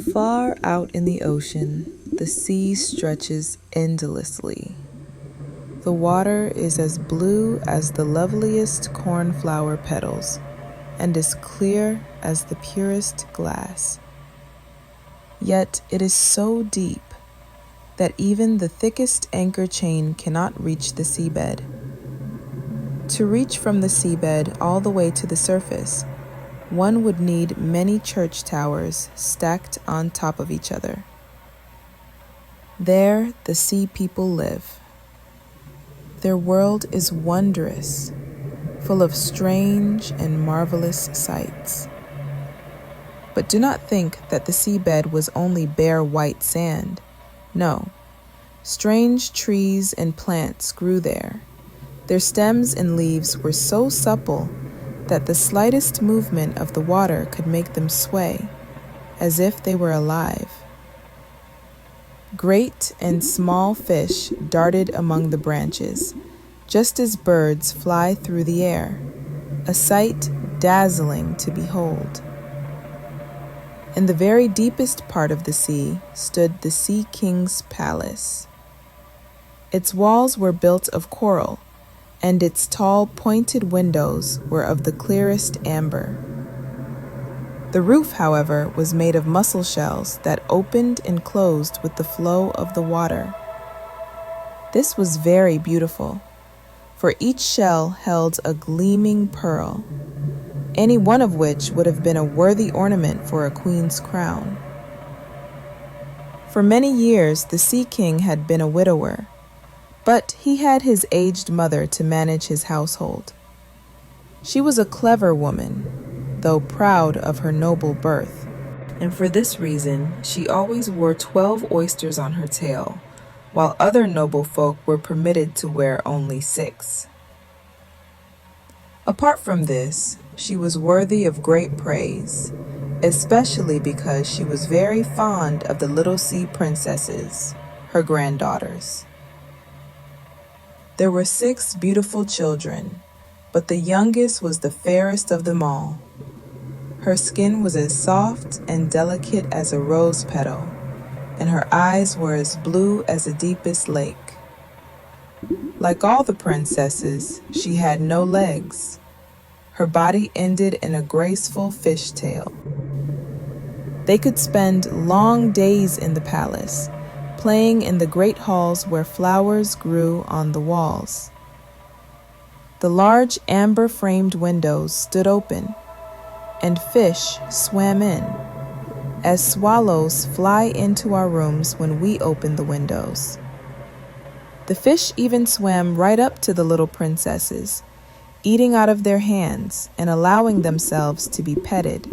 Far out in the ocean, the sea stretches endlessly. The water is as blue as the loveliest cornflower petals and as clear as the purest glass. Yet it is so deep that even the thickest anchor chain cannot reach the seabed. To reach from the seabed all the way to the surface, one would need many church towers stacked on top of each other. There the sea people live. Their world is wondrous, full of strange and marvelous sights. But do not think that the seabed was only bare white sand. No, strange trees and plants grew there. Their stems and leaves were so supple that the slightest movement of the water could make them sway, as if they were alive. Great and small fish darted among the branches, just as birds fly through the air, a sight dazzling to behold. In the very deepest part of the sea stood the Sea King's palace. Its walls were built of coral, and its tall, pointed windows were of the clearest amber. The roof, however, was made of mussel shells that opened and closed with the flow of the water. This was very beautiful, for each shell held a gleaming pearl, any one of which would have been a worthy ornament for a queen's crown. For many years the Sea King had been a widower, but he had his aged mother to manage his household. She was a clever woman, though proud of her noble birth, and for this reason she always wore 12 oysters on her tail, while other noble folk were permitted to wear only 6. Apart from this, she was worthy of great praise, especially because she was very fond of the little sea princesses, her granddaughters. There were 6 beautiful children, but the youngest was the fairest of them all. Her skin was as soft and delicate as a rose petal, and her eyes were as blue as the deepest lake. Like all the princesses, she had no legs. Her body ended in a graceful fishtail. They could spend long days in the palace, playing in the great halls where flowers grew on the walls. The large amber-framed windows stood open, and fish swam in, as swallows fly into our rooms when we open the windows. The fish even swam right up to the little princesses, eating out of their hands and allowing themselves to be petted.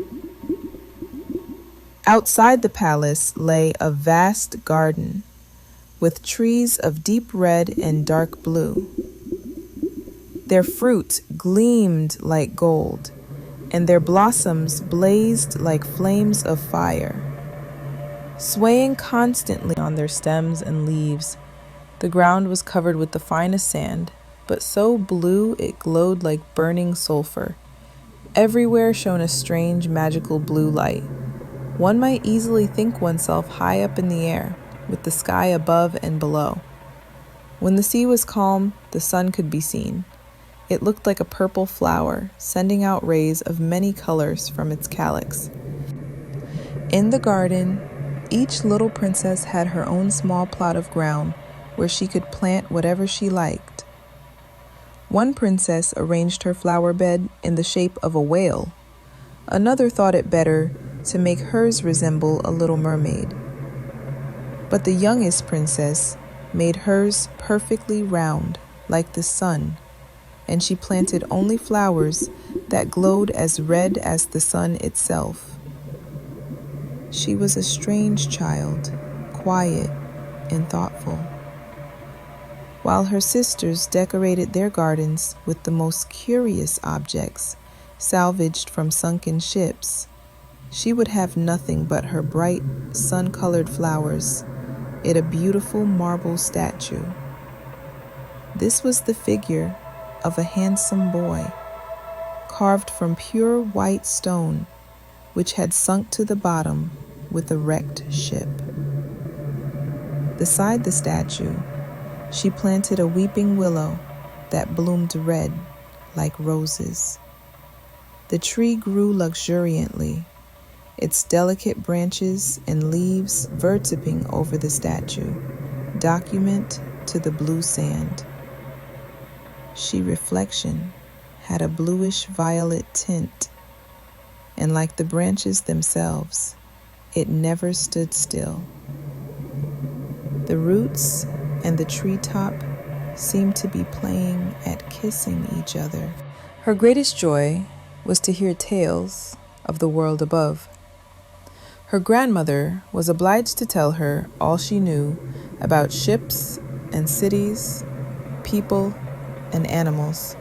Outside the palace lay a vast garden, with trees of deep red and dark blue. Their fruit gleamed like gold, and their blossoms blazed like flames of fire. Swaying constantly on their stems and leaves, the ground was covered with the finest sand, but so blue it glowed like burning sulfur. Everywhere shone a strange magical blue light. One might easily think oneself high up in the air, with the sky above and below. When the sea was calm, the sun could be seen. It looked like a purple flower, sending out rays of many colors from its calyx. In the garden, each little princess had her own small plot of ground where she could plant whatever she liked. One princess arranged her flower bed in the shape of a whale. Another thought it better to make hers resemble a little mermaid. But the youngest princess made hers perfectly round, like the sun, and she planted only flowers that glowed as red as the sun itself. She was a strange child, quiet and thoughtful. While her sisters decorated their gardens with the most curious objects salvaged from sunken ships, she would have nothing but her bright, sun-colored flowers in a beautiful marble statue. This was the figure of a handsome boy, carved from pure white stone, which had sunk to the bottom with a wrecked ship. Beside the statue, she planted a weeping willow that bloomed red like roses. The tree grew luxuriantly, its delicate branches and leaves vertiping over the statue, document to the blue sand. She reflection had a bluish violet tint, and like the branches themselves, it never stood still. The roots and the treetop seemed to be playing at kissing each other. Her greatest joy was to hear tales of the world above. Her grandmother was obliged to tell her all she knew about ships and cities, people and animals.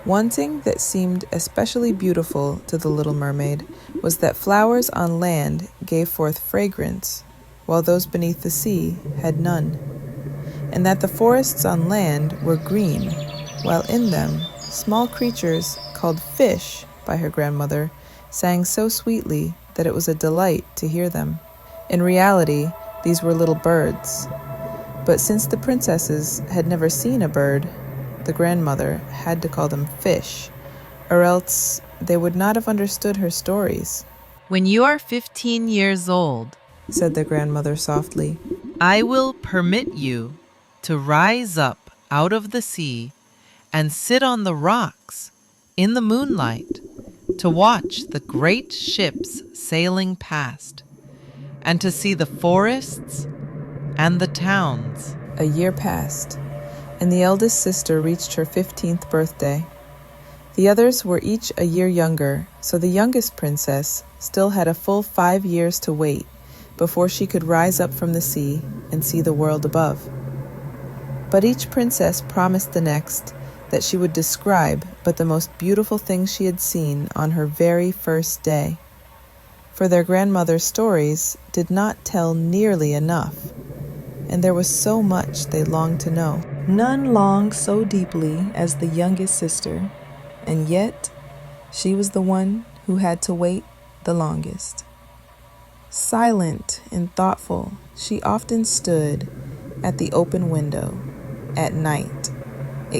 One thing that seemed especially beautiful to the little mermaid was that flowers on land gave forth fragrance, while those beneath the sea had none, and that the forests on land were green, while in them small creatures called fish by her grandmother sang so sweetly that it was a delight to hear them. In reality, these were little birds, but since the princesses had never seen a bird, the grandmother had to call them fish, or else they would not have understood her stories. "When you are 15 years old," said the grandmother softly, "I will permit you to rise up out of the sea and sit on the rocks in the moonlight to watch the great ships sailing past and to see the forests and the towns." A year passed, and the eldest sister reached her 15th birthday. The others were each a year younger, so the youngest princess still had a full 5 years to wait before she could rise up from the sea and see the world above. But each princess promised the next that she would describe but the most beautiful things she had seen on her very first day. For their grandmother's stories did not tell nearly enough, and there was so much they longed to know. None longed so deeply as the youngest sister, and yet she was the one who had to wait the longest. Silent and thoughtful, she often stood at the open window at night,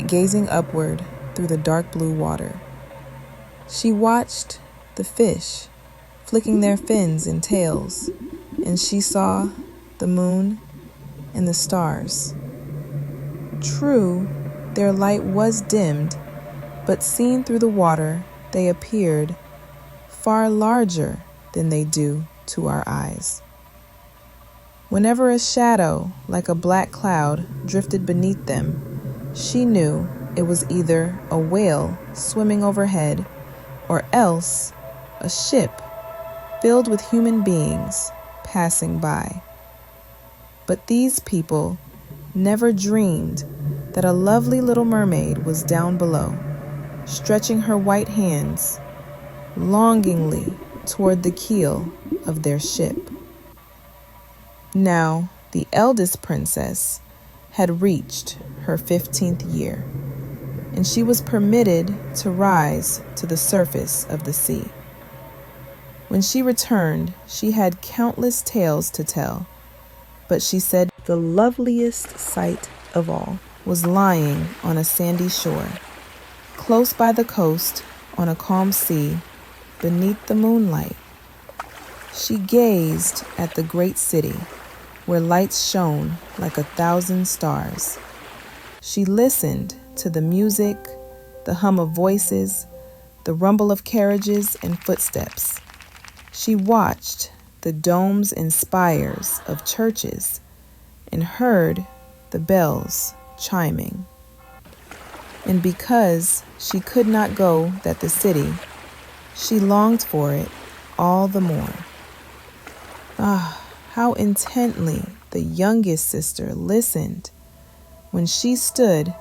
gazing upward through the dark blue water. She watched the fish flicking their fins and tails, and she saw the moon and the stars. True, their light was dimmed, but seen through the water, they appeared far larger than they do to our eyes. Whenever a shadow, like a black cloud, drifted beneath them, she knew it was either a whale swimming overhead or else a ship filled with human beings passing by. But these people never dreamed that a lovely little mermaid was down below, stretching her white hands longingly toward the keel of their ship. Now, the eldest princess had reached her 15th year, and she was permitted to rise to the surface of the sea. When she returned, she had countless tales to tell, but she said the loveliest sight of all was lying on a sandy shore, close by the coast on a calm sea, beneath the moonlight. She gazed at the great city, where lights shone like 1,000 stars. She listened to the music, the hum of voices, the rumble of carriages and footsteps. She watched the domes and spires of churches and heard the bells chiming. And because she could not go that the city, she longed for it all the more. Ah, how intently the youngest sister listened when she stood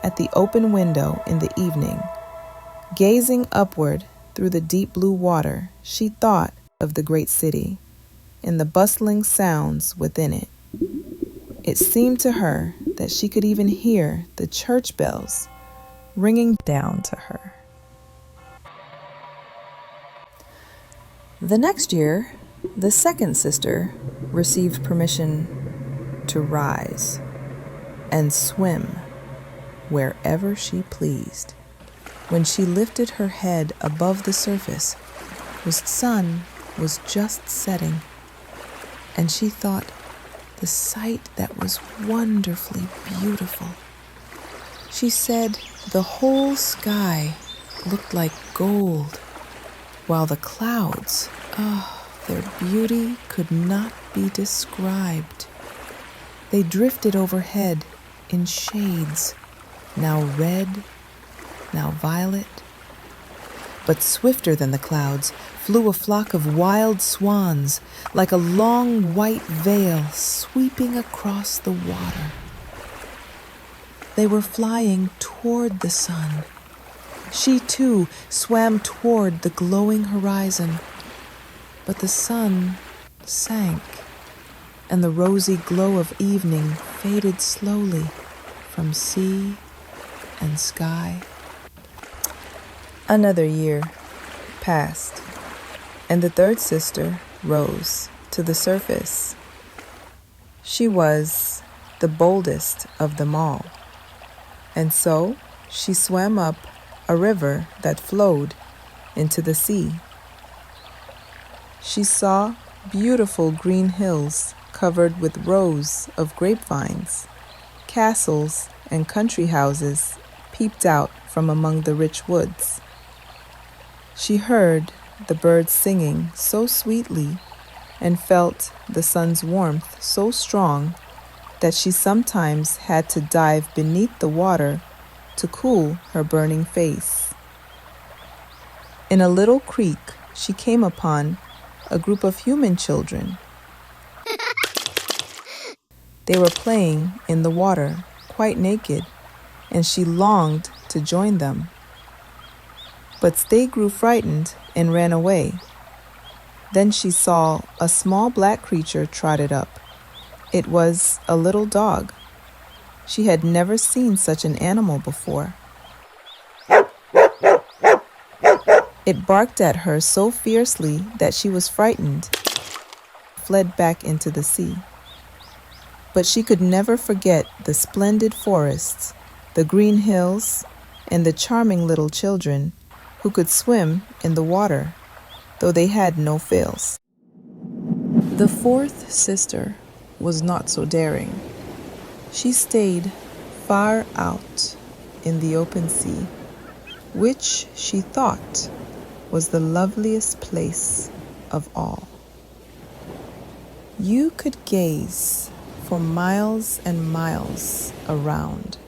at the open window in the evening. Gazing upward through the deep blue water, she thought of the great city and the bustling sounds within it. It seemed to her that she could even hear the church bells ringing down to her. The next year, The second sister received permission to rise and swim wherever she pleased. When she lifted her head above the surface, the sun was just setting, and she thought the sight that was wonderfully beautiful. She said the whole sky looked like gold, while the clouds, their beauty could not be described. They drifted overhead in shades, now red, now violet. But swifter than the clouds flew a flock of wild swans, like a long white veil sweeping across the water. They were flying toward the sun. She too swam toward the glowing horizon. But the sun sank, and the rosy glow of evening faded slowly from sea and sky. Another year passed, and the third sister rose to the surface. She was the boldest of them all, and so she swam up a river that flowed into the sea. She saw beautiful green hills covered with rows of grapevines. Castles and country houses peeped out from among the rich woods. She heard the birds singing so sweetly and felt the sun's warmth so strong that she sometimes had to dive beneath the water to cool her burning face. In a little creek, she came upon a group of human children. They were playing in the water, quite naked, and she longed to join them. But they grew frightened and ran away. Then she saw a small black creature trotted up. It was a little dog. She had never seen such an animal before. It barked at her so fiercely that she was frightened, fled back into the sea. But she could never forget the splendid forests, the green hills, and the charming little children who could swim in the water, though they had no fins. The fourth sister was not so daring. She stayed far out in the open sea, which she thought was the loveliest place of all. You could gaze for miles and miles around,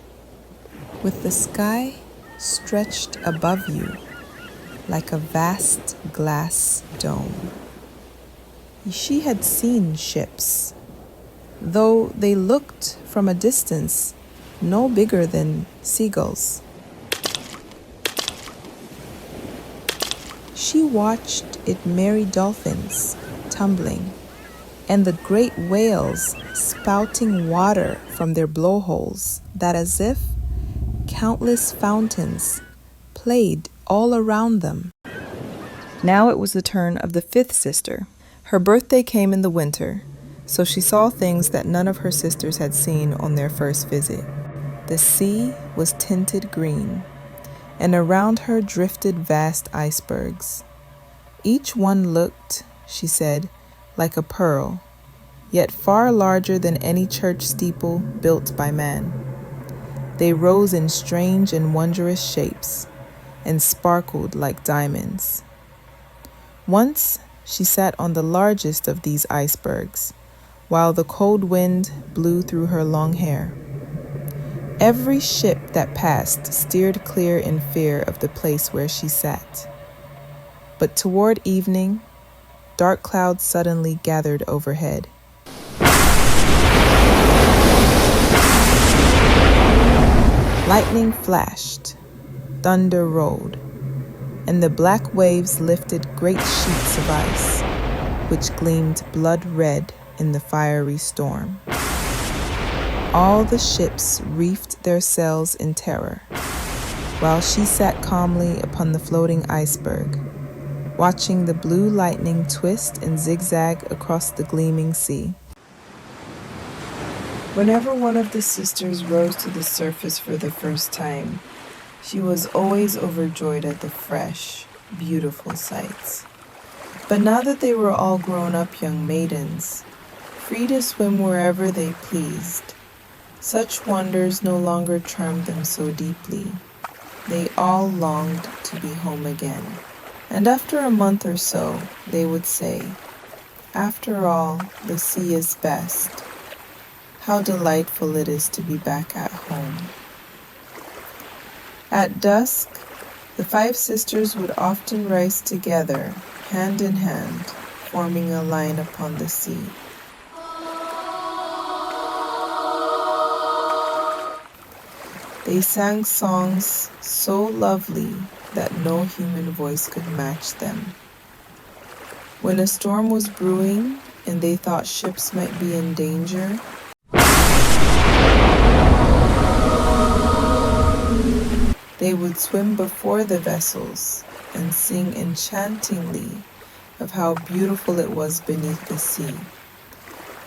with the sky stretched above you like a vast glass dome. She had seen ships, though they looked from a distance no bigger than seagulls. She watched it merry dolphins tumbling, and the great whales spouting water from their blowholes that, as if countless fountains, played all around them. Now it was the turn of the fifth sister. Her birthday came in the winter, so she saw things that none of her sisters had seen on their first visit. The sea was tinted green, and around her drifted vast icebergs. Each one looked, she said, like a pearl, yet far larger than any church steeple built by man. They rose in strange and wondrous shapes and sparkled like diamonds. Once she sat on the largest of these icebergs, while the cold wind blew through her long hair. Every ship that passed steered clear in fear of the place where she sat. But toward evening, dark clouds suddenly gathered overhead. Lightning flashed, thunder rolled, and the black waves lifted great sheets of ice, which gleamed blood red in the fiery storm. All the ships reefed their sails in terror, while she sat calmly upon the floating iceberg. watching the blue lightning twist and zigzag across the gleaming sea. Whenever one of the sisters rose to the surface for the first time, she was always overjoyed at the fresh, beautiful sights. But now that they were all grown-up young maidens, free to swim wherever they pleased, such wonders no longer charmed them so deeply. They all longed to be home again. And after a month or so, they would say, "After all, the sea is best. How delightful it is to be back at home." At dusk, the 5 sisters would often rise together, hand in hand, forming a line upon the sea. They sang songs so lovely that no human voice could match them. When a storm was brewing and they thought ships might be in danger, they would swim before the vessels and sing enchantingly of how beautiful it was beneath the sea,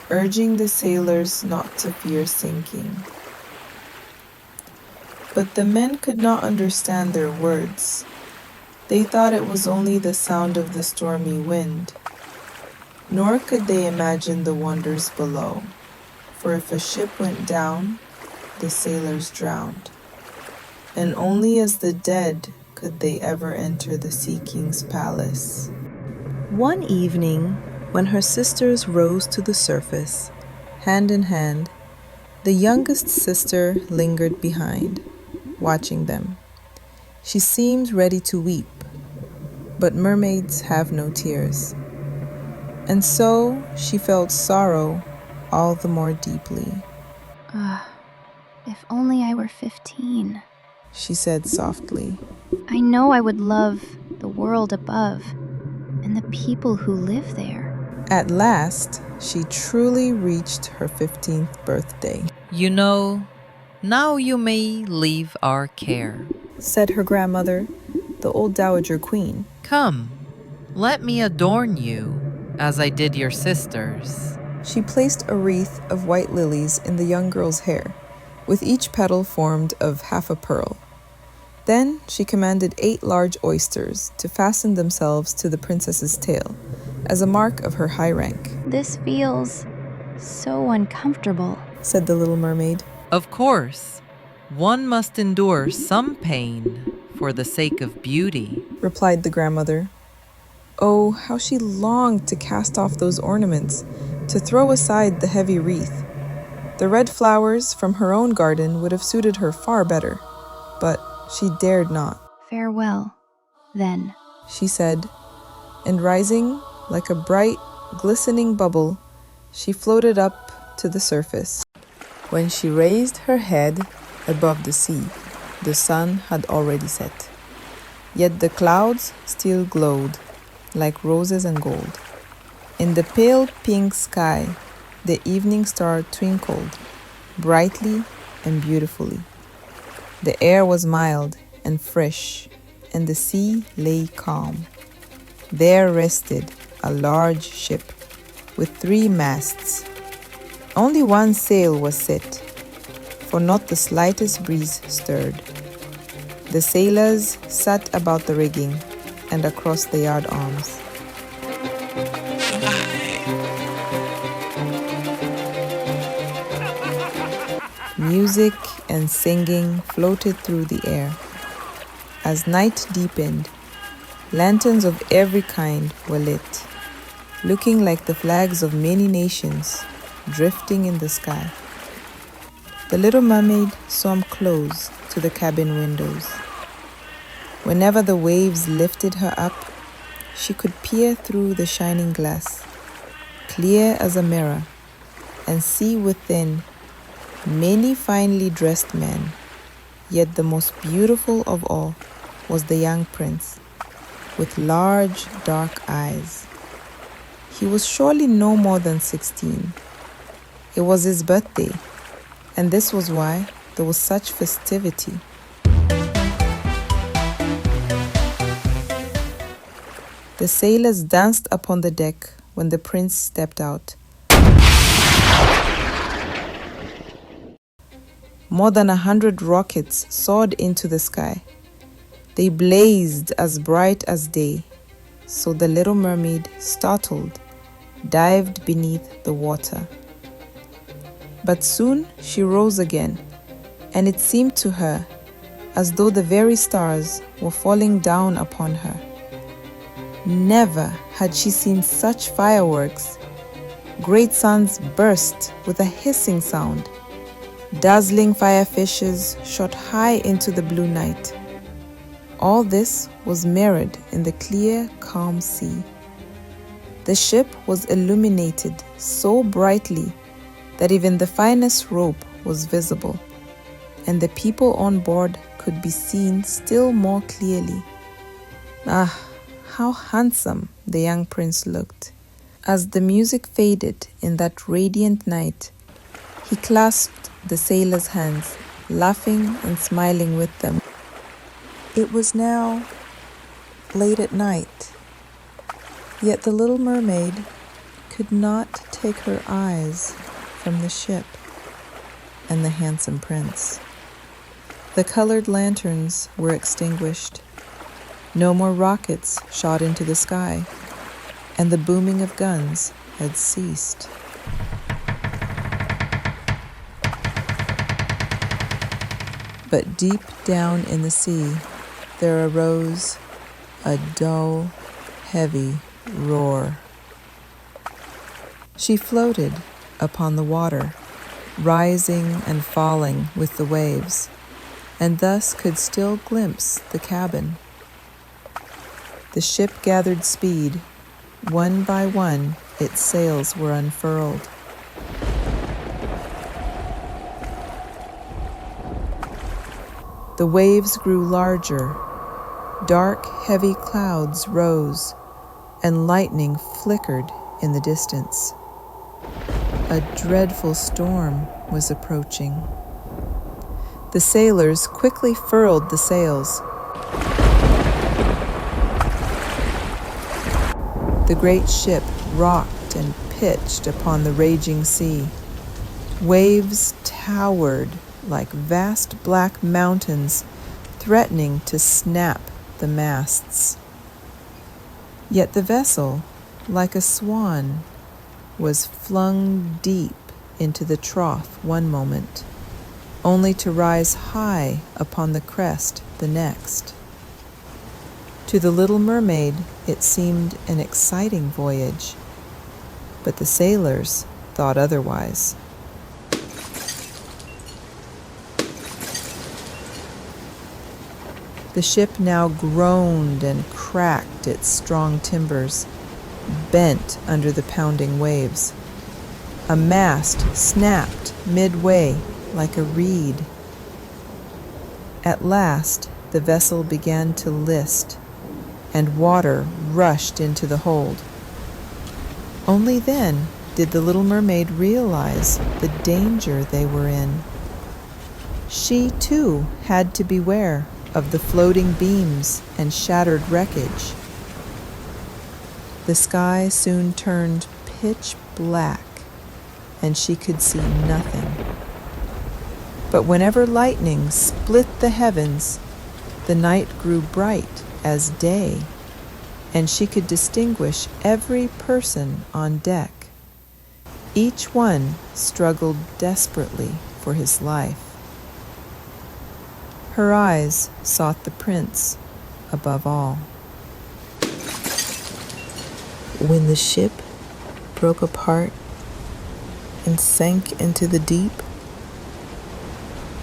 urging the sailors not to fear sinking. But the men could not understand their words. They thought it was only the sound of the stormy wind. Nor could they imagine the wonders below, for if a ship went down, the sailors drowned. And only as the dead could they ever enter the Sea King's palace. One evening, when her sisters rose to the surface, hand in hand, the youngest sister lingered behind, watching them. She seemed ready to weep, but mermaids have no tears. And so she felt sorrow all the more deeply. If only I were 15. She said softly. I know I would love the world above and the people who live there. At last, she truly reached her 15th birthday. You know, now you may leave our care, said her grandmother, the old dowager queen. Come, let me adorn you as I did your sisters. She placed a wreath of white lilies in the young girl's hair, with each petal formed of half a pearl. Then she commanded 8 large oysters to fasten themselves to the princess's tail, as a mark of her high rank. This feels so uncomfortable, said the little mermaid. Of course, one must endure some pain for the sake of beauty, replied the grandmother. Oh, how she longed to cast off those ornaments, to throw aside the heavy wreath. The red flowers from her own garden would have suited her far better, but she dared not. Farewell, then, she said, and rising like a bright, glistening bubble, she floated up to the surface. When she raised her head above the sea, the sun had already set. Yet the clouds still glowed like roses and gold. In the pale pink sky, the evening star twinkled brightly and beautifully. The air was mild and fresh, and the sea lay calm. There rested a large ship with 3 masts. Only 1 sail was set, for not the slightest breeze stirred. The sailors sat about the rigging and across the yard arms. Music and singing floated through the air. As night deepened, lanterns of every kind were lit, looking like the flags of many nations drifting in the sky. The little mermaid swam close to the cabin windows. Whenever the waves lifted her up, she could peer through the shining glass, clear as a mirror, and see within many finely dressed men. Yet the most beautiful of all was the young prince, with large, dark eyes. He was surely no more than 16. It was his birthday, and this was why there was such festivity. The sailors danced upon the deck when the prince stepped out. More than 100 rockets soared into the sky. They blazed as bright as day, so the little mermaid, startled, dived beneath the water. But soon she rose again, and it seemed to her as though the very stars were falling down upon her. Never had she seen such fireworks. Great suns burst with a hissing sound. Dazzling firefishes shot high into the blue night. All this was mirrored in the clear, calm sea. The ship was illuminated so brightly that even the finest rope was visible, and the people on board could be seen still more clearly. Ah, how handsome the young prince looked. As the music faded in that radiant night, he clasped the sailors' hands, laughing and smiling with them. It was now late at night, yet the little mermaid could not take her eyes from the ship and the handsome prince. The colored lanterns were extinguished. No more rockets shot into the sky, and the booming of guns had ceased. But deep down in the sea, there arose a dull, heavy roar. She floated upon the water, rising and falling with the waves, and thus could still glimpse the cabin. The ship gathered speed. One by one, its sails were unfurled. The waves grew larger. Dark, heavy clouds rose, and lightning flickered in the distance. A dreadful storm was approaching. The sailors quickly furled the sails. The great ship rocked and pitched upon the raging sea. Waves towered like vast black mountains, threatening to snap the masts. Yet the vessel, like a swan, was flung deep into the trough one moment, only to rise high upon the crest the next. To the little mermaid, it seemed an exciting voyage, but the sailors thought otherwise. The ship now groaned and cracked its strong timbers, bent under the pounding waves. A mast snapped midway like a reed. At last, the vessel began to list, and water rushed into the hold. Only then did the little mermaid realize the danger they were in. She, too, had to beware of the floating beams and shattered wreckage. The sky soon turned pitch black, and she could see nothing. But whenever lightning split the heavens, the night grew bright as day, and she could distinguish every person on deck. Each one struggled desperately for his life. Her eyes sought the prince above all. When the ship broke apart and sank into the deep,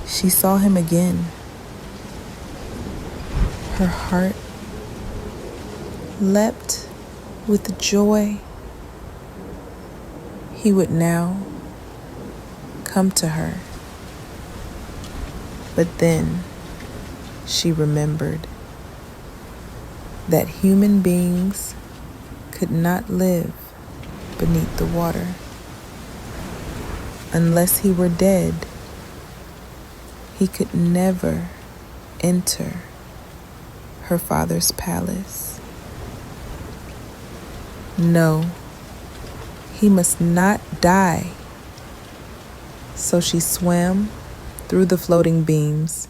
she saw him again. Her heart leapt with joy. He would now come to her. But then she remembered that human beings could not live beneath the water. Unless he were dead, he could never enter her father's palace. No, he must not die. So she swam through the floating beams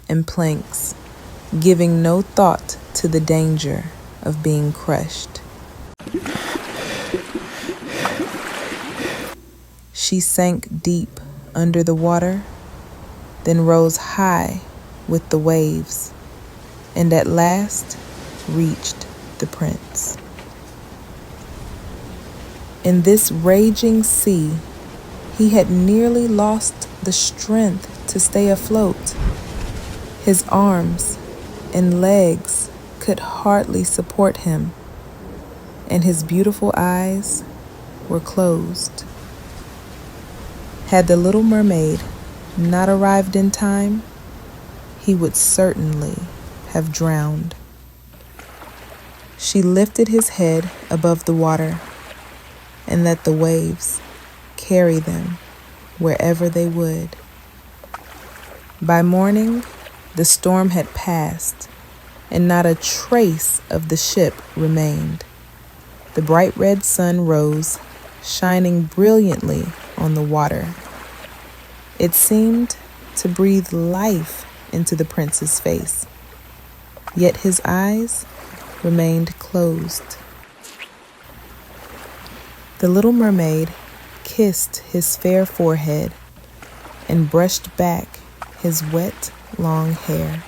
and planks, giving no thought to the danger of being crushed. She sank deep under the water, then rose high with the waves, and at last reached the prince. In this raging sea, he had nearly lost the strength to stay afloat. His arms and legs could hardly support him, and his beautiful eyes were closed. Had the little mermaid not arrived in time, he would certainly have drowned. She lifted his head above the water and let the waves carry them wherever they would. By morning, the storm had passed, and not a trace of the ship remained. The bright red sun rose, shining brilliantly on the water. It seemed to breathe life into the prince's face, yet his eyes remained closed. The little mermaid kissed his fair forehead and brushed back his wet, long hair.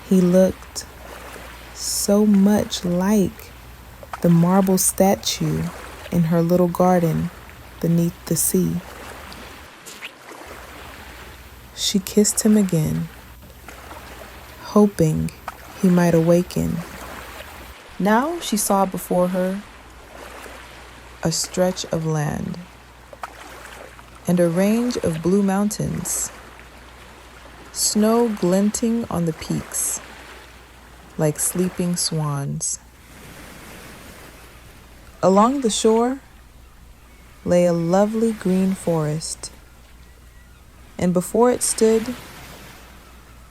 He looked so much like the marble statue in her little garden beneath the sea. She kissed him again, hoping he might awaken. Now she saw before her a stretch of land and a range of blue mountains, snow glinting on the peaks like sleeping swans. Along the shore lay a lovely green forest, and before it stood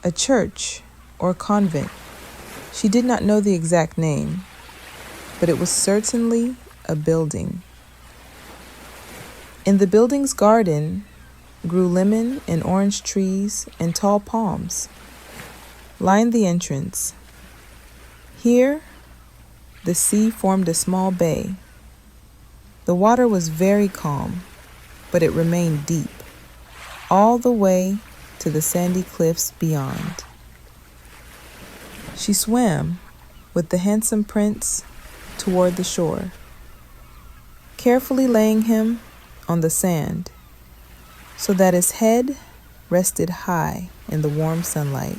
a church or convent. She did not know the exact name, but it was certainly a building. In the building's garden grew lemon and orange trees and tall palms lined the entrance. Here, the sea formed a small bay. The water was very calm, but it remained deep, all the way to the sandy cliffs beyond. She swam with the handsome prince toward the shore, carefully laying him on the sand so that his head rested high in the warm sunlight.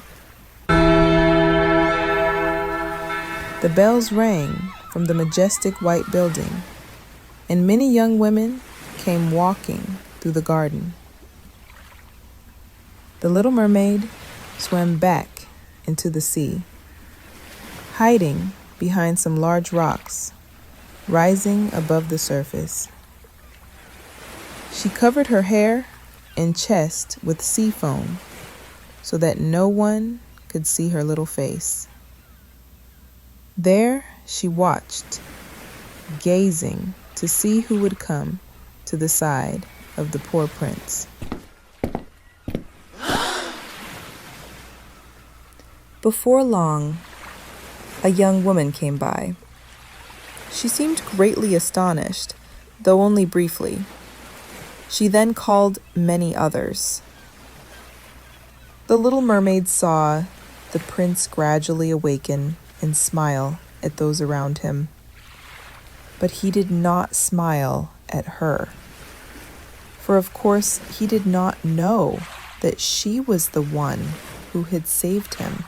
The bells rang from the majestic white building, and many young women came walking through the garden. The little mermaid swam back into the sea, hiding behind some large rocks rising above the surface. She covered her hair and chest with sea foam so that no one could see her little face. There she watched, gazing to see who would come to the side of the poor prince. Before long, a young woman came by. She seemed greatly astonished, though only briefly. She then called many others. The little mermaid saw the prince gradually awaken and smile at those around him. But he did not smile at her, for of course he did not know that she was the one who had saved him.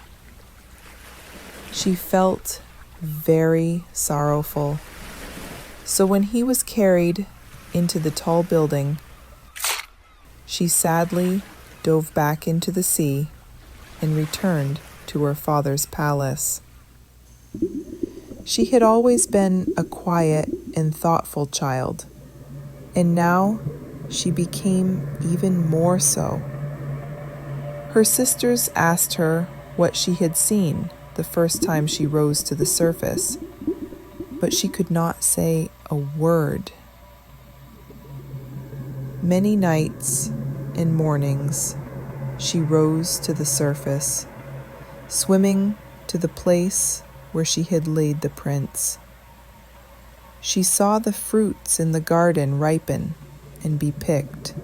She felt very sorrowful, so when he was carried into the tall building, she sadly dove back into the sea and returned to her father's palace. She had always been a quiet and thoughtful child, and now she became even more so. Her sisters asked her what she had seen the first time she rose to the surface, but she could not say a word. Many nights and mornings she rose to the surface, swimming to the place where she had laid the prince. She saw the fruits in the garden ripen and be picked.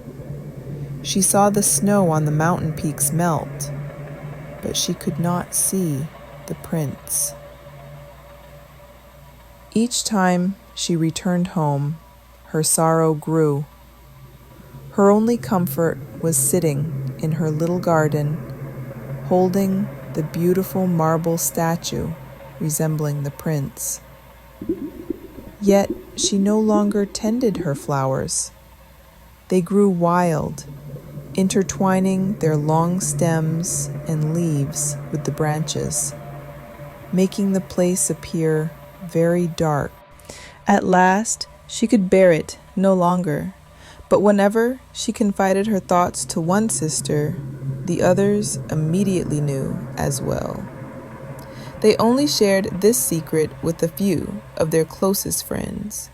She saw the snow on the mountain peaks melt, but she could not see the prince. Each time she returned home, her sorrow grew. Her only comfort was sitting in her little garden, holding the beautiful marble statue resembling the prince. Yet she no longer tended her flowers. They grew wild, intertwining their long stems and leaves with the branches, making the place appear very dark. At last, she could bear it no longer, but whenever she confided her thoughts to one sister, the others immediately knew as well. They only shared this secret with a few of their closest friends.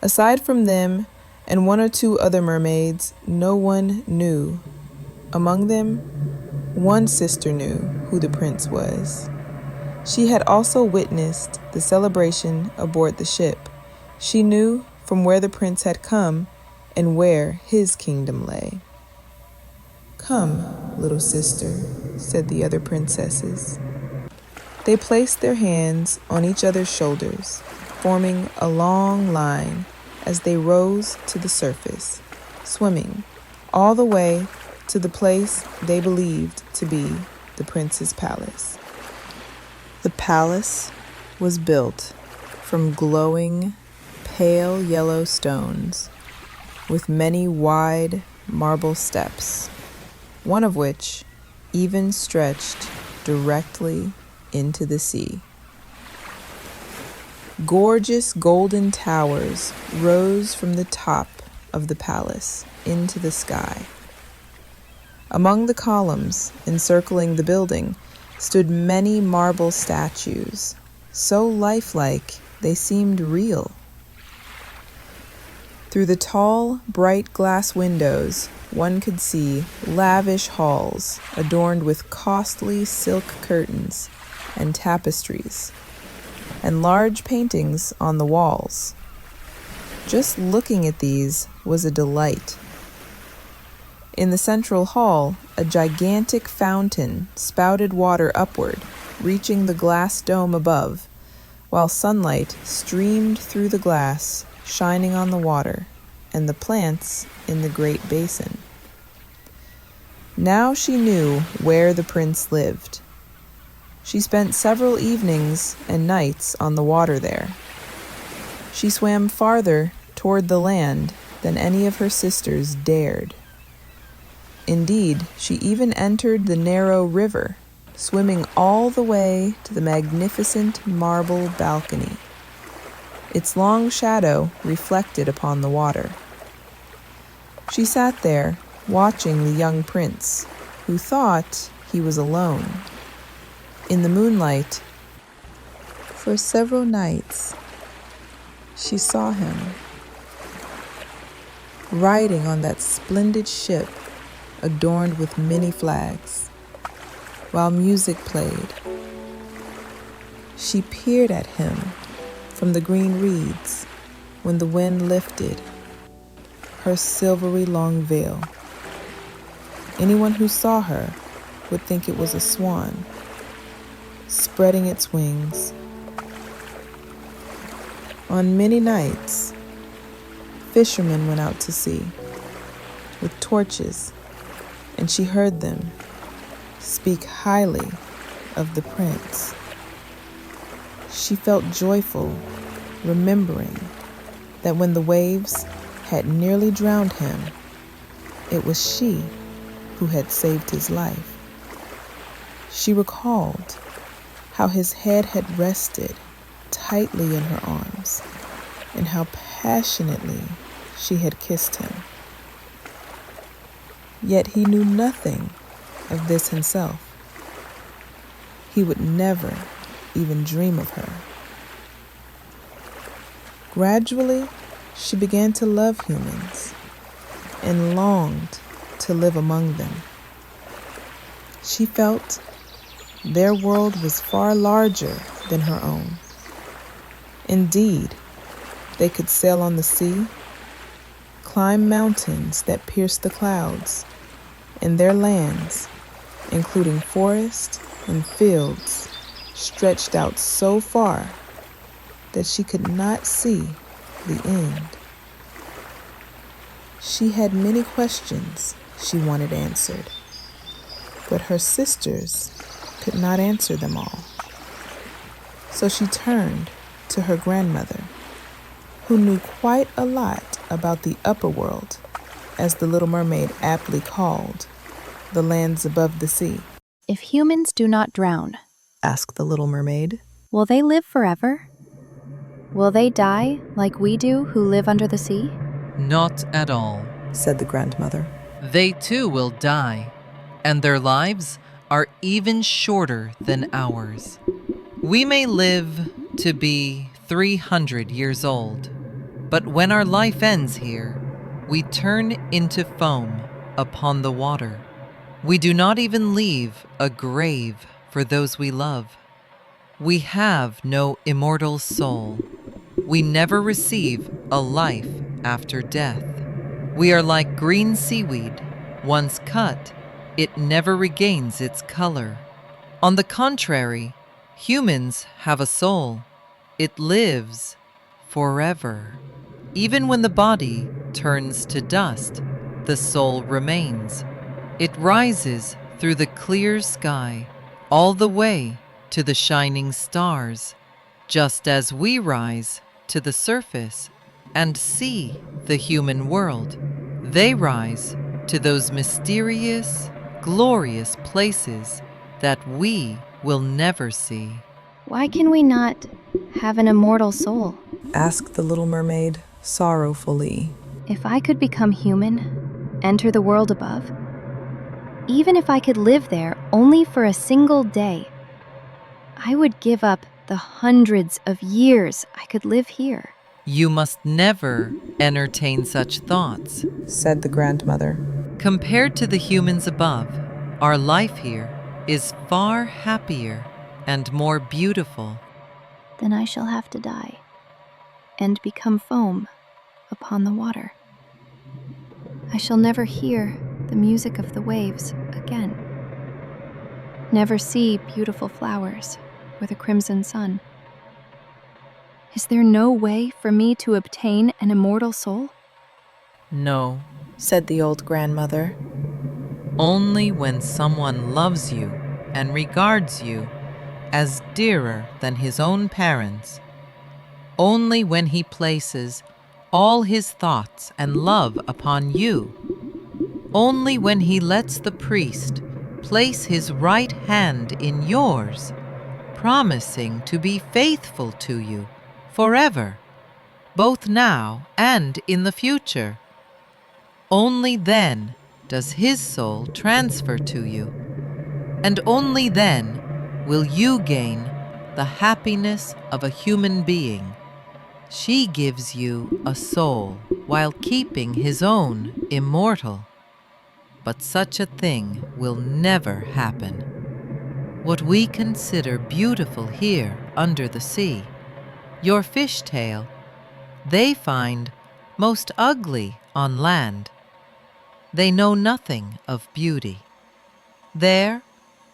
Aside from them and one or two other mermaids, no one knew. Among them, one sister knew who the prince was. She had also witnessed the celebration aboard the ship. She knew from where the prince had come and where his kingdom lay. "Come, little sister," said the other princesses. They placed their hands on each other's shoulders, forming a long line as they rose to the surface, swimming all the way to the place they believed to be the prince's palace. The palace was built from glowing, pale yellow stones with many wide marble steps, one of which even stretched directly into the sea. Gorgeous golden towers rose from the top of the palace into the sky. Among the columns encircling the building stood many marble statues, so lifelike they seemed real. Through the tall, bright glass windows, one could see lavish halls adorned with costly silk curtains and tapestries, and large paintings on the walls. Just looking at these was a delight. In the central hall, a gigantic fountain spouted water upward, reaching the glass dome above, while sunlight streamed through the glass, shining on the water and the plants in the great basin. Now she knew where the prince lived. She spent several evenings and nights on the water there. She swam farther toward the land than any of her sisters dared. Indeed, she even entered the narrow river, swimming all the way to the magnificent marble balcony, its long shadow reflected upon the water. She sat there, watching the young prince, who thought he was alone. In the moonlight, for several nights, she saw him riding on that splendid ship adorned with many flags, while music played. She peered at him from the green reeds when the wind lifted her silvery long veil. Anyone who saw her would think it was a swan spreading its wings. On many nights, fishermen went out to sea with torches, and she heard them speak highly of the prince. She felt joyful, remembering that when the waves had nearly drowned him, it was she who had saved his life. She recalled how his head had rested tightly in her arms, and how passionately she had kissed him. Yet he knew nothing of this himself. He would never even dream of her. Gradually, she began to love humans and longed to live among them. She felt their world was far larger than her own. Indeed, they could sail on the sea, climb mountains that pierced the clouds, and their lands, including forests and fields, stretched out so far that she could not see the end. She had many questions she wanted answered, but her sisters could not answer them all. So she turned to her grandmother, who knew quite a lot about the upper world, as the Little Mermaid aptly called the lands above the sea. If humans do not drown, Asked the Little Mermaid. will they live forever? Will they die like we do who live under the sea? Not at all. Said the grandmother. They too will die, and their lives are even shorter than ours. We may live to be 300 years old, but when our life ends here, we turn into foam upon the water. We do not even leave a grave for those we love. We have no immortal soul. We never receive a life after death. We are like green seaweed. Once cut, it never regains its color. On the contrary, humans have a soul. It lives forever. Even when the body turns to dust, the soul remains. It rises through the clear sky, all the way to the shining stars, just as we rise to the surface and see the human world. They rise to those mysterious, glorious places that we will never see. Why can we not have an immortal soul? Asked the Little Mermaid sorrowfully. If I could become human, enter the world above, even if I could live there only for a single day, I would give up the hundreds of years I could live here. You must never entertain such thoughts. Said the grandmother. Compared to the humans above, our life here is far happier and more beautiful. Then I shall have to die and become foam upon the water. I shall never hear the music of the waves again. Never see beautiful flowers or the crimson sun. Is there no way for me to obtain an immortal soul? No, Said the old grandmother. only when someone loves you and regards you as dearer than his own parents. Only when he places all his thoughts and love upon you. Only when he lets the priest place his right hand in yours, promising to be faithful to you forever, both now and in the future. Only then does his soul transfer to you, and only then will you gain the happiness of a human being. She gives you a soul while keeping his own immortal. But such a thing will never happen. What we consider beautiful here under the sea, your fishtail, they find most ugly on land. They know nothing of beauty. There,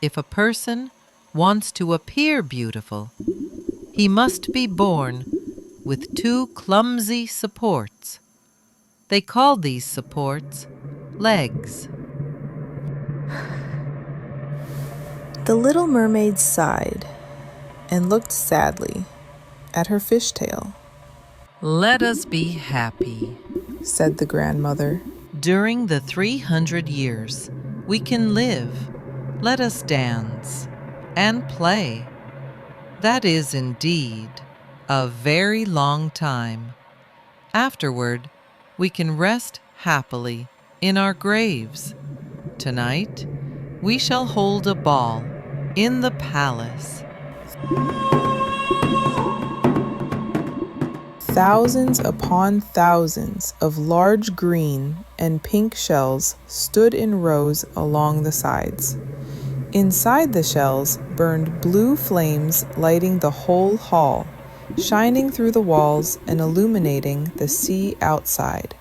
if a person wants to appear beautiful, he must be born with two clumsy supports. They call these supports legs. The Little Mermaid sighed and looked sadly at her fishtail. Let us be happy. Said the grandmother. During the 300 years we can live, let us dance and play. That is indeed a very long time. Afterward, we can rest happily in our graves. Tonight, we shall hold a ball in the palace. Thousands upon thousands of large green and pink shells stood in rows along the sides. Inside the shells burned blue flames, lighting the whole hall, shining through the walls and illuminating the sea outside.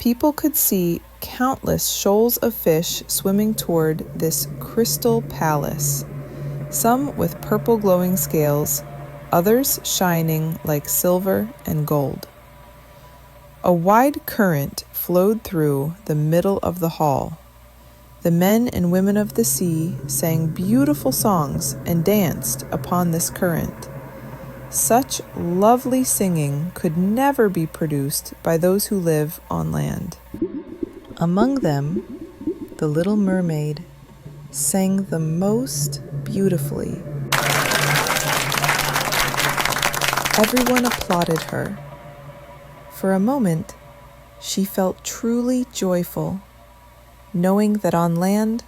People could see countless shoals of fish swimming toward this crystal palace, some with purple glowing scales, others shining like silver and gold. A wide current flowed through the middle of the hall. The men and women of the sea sang beautiful songs and danced upon this current. Such lovely singing could never be produced by those who live on land. Among them, the little mermaid sang the most beautifully. Everyone applauded her. For a moment, she felt truly joyful, knowing that on land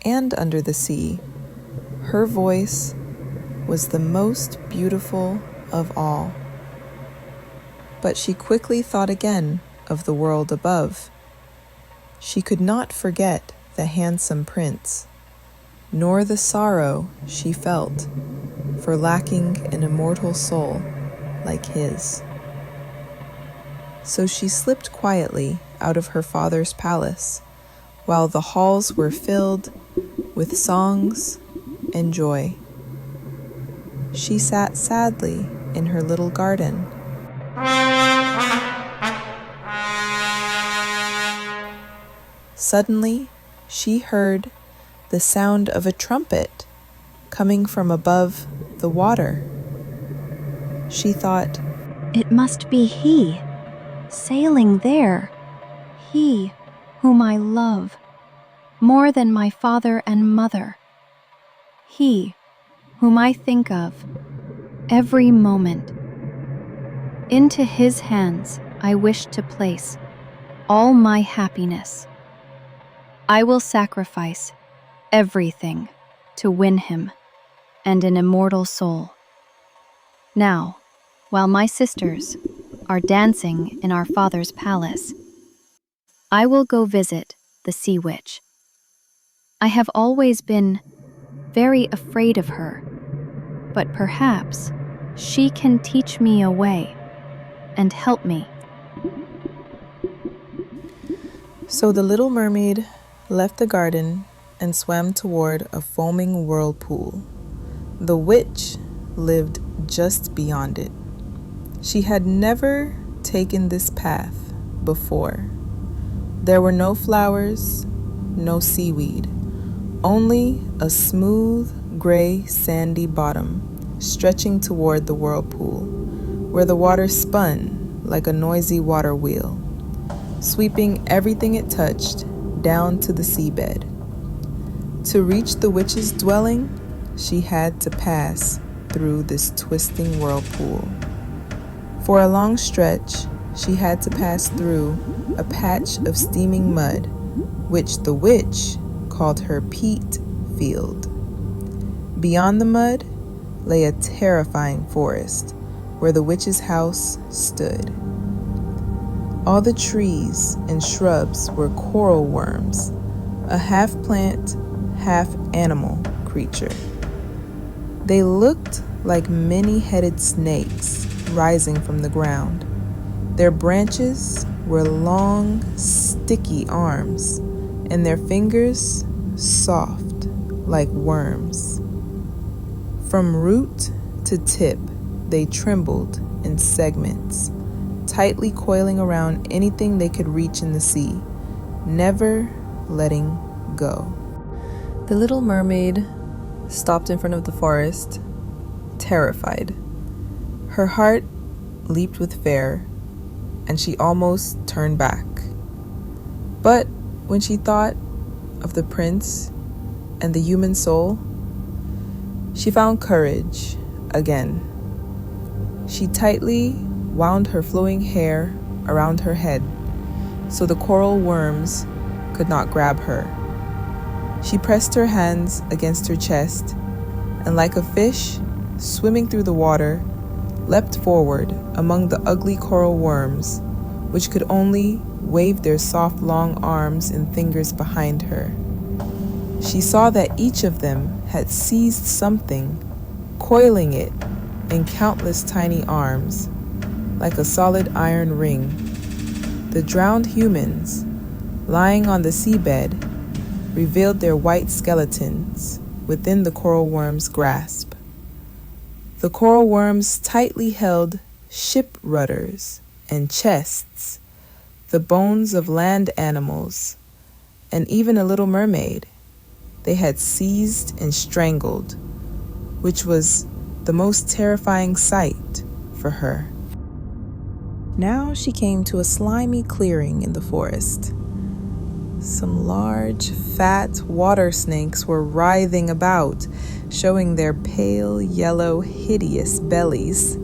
and under the sea, her voice was the most beautiful of all. But she quickly thought again of the world above. She could not forget the handsome prince, nor the sorrow she felt for lacking an immortal soul like his. So she slipped quietly out of her father's palace, while the halls were filled with songs and joy. She sat sadly in her little garden. Suddenly, she heard the sound of a trumpet coming from above the water. She thought, It must be he, sailing there, he whom I love more than my father and mother, he whom I think of every moment. Into his hands I wish to place all my happiness. I will sacrifice everything to win him and an immortal soul. Now, while my sisters are dancing in our father's palace, I will go visit the sea witch. I have always been very afraid of her, but perhaps she can teach me a way and help me. So the little mermaid left the garden and swam toward a foaming whirlpool. The witch lived just beyond it. She had never taken this path before. There were no flowers, no seaweed, only a smooth, gray, sandy bottom stretching toward the whirlpool, where the water spun like a noisy water wheel, sweeping everything it touched down to the seabed. To reach the witch's dwelling, she had to pass through this twisting whirlpool. For a long stretch, she had to pass through a patch of steaming mud, which the witch called her peat field. Beyond the mud lay a terrifying forest where the witch's house stood. All the trees and shrubs were coral worms, a half-plant, half-animal creature. They looked like many-headed snakes rising from the ground. Their branches were long, sticky arms, and their fingers soft like worms. From root to tip, they trembled in segments, tightly coiling around anything they could reach in the sea, never letting go. The little mermaid stopped in front of the forest, terrified. Her heart leaped with fear, and she almost turned back. But when she thought of the prince and the human soul, she found courage again. She tightly wound her flowing hair around her head so the coral worms could not grab her. She pressed her hands against her chest, and like a fish swimming through the water, leapt forward among the ugly coral worms, which could only wave their soft long arms and fingers behind her. She saw that each of them had seized something, coiling it in countless tiny arms, like a solid iron ring. The drowned humans, lying on the seabed, revealed their white skeletons within the coral worm's grasp. The coral worms tightly held ship rudders and chests, the bones of land animals, and even a little mermaid they had seized and strangled, which was the most terrifying sight for her. Now she came to a slimy clearing in the forest. Some large, fat water snakes were writhing about, showing their pale, yellow, hideous bellies.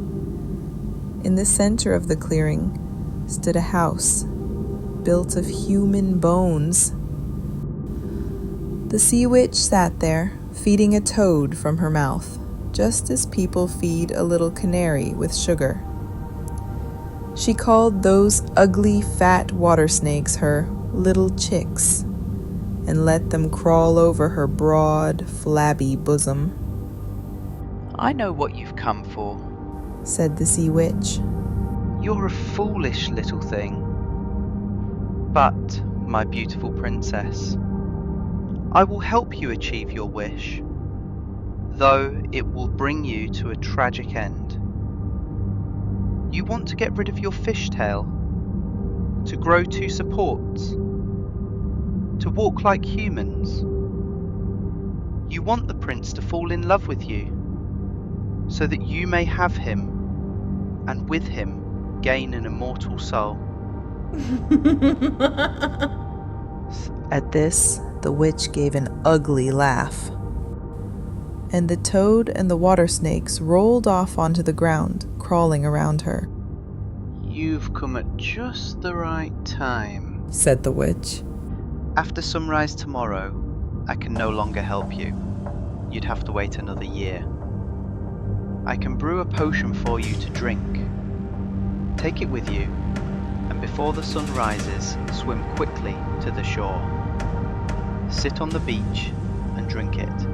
In the center of the clearing stood a house built of human bones. The sea witch sat there, feeding a toad from her mouth, just as people feed a little canary with sugar. She called those ugly, fat water snakes her little chicks and let them crawl over her broad, flabby bosom. "I know what you've come for," said the sea witch. "You're a foolish little thing. But, my beautiful princess, I will help you achieve your wish, though it will bring you to a tragic end. You want to get rid of your fishtail, to grow 2 supports, to walk like humans. You want the prince to fall in love with you, so that you may have him, and with him gain an immortal soul." At this, the witch gave an ugly laugh, and the toad and the water snakes rolled off onto the ground, crawling around her. "You've come at just the right time," said the witch. "After sunrise tomorrow, I can no longer help you. You'd have to wait another year. I can brew a potion for you to drink. Take it with you, and before the sun rises, swim quickly to the shore. Sit on the beach and drink it.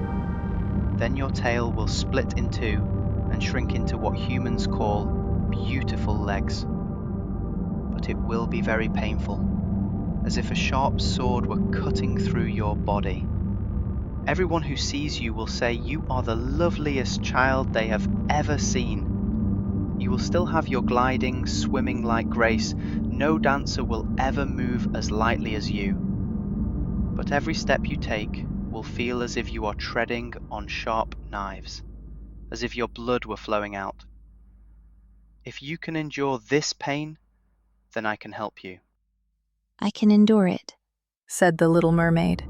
Then your tail will split in 2 and shrink into what humans call beautiful legs. But it will be very painful, as if a sharp sword were cutting through your body. Everyone who sees you will say you are the loveliest child they have ever seen. You will still have your gliding, swimming-like grace. No dancer will ever move as lightly as you. But every step you take will feel as if you are treading on sharp knives, as if your blood were flowing out. If you can endure this pain, then I can help you." I can endure it, said the little mermaid.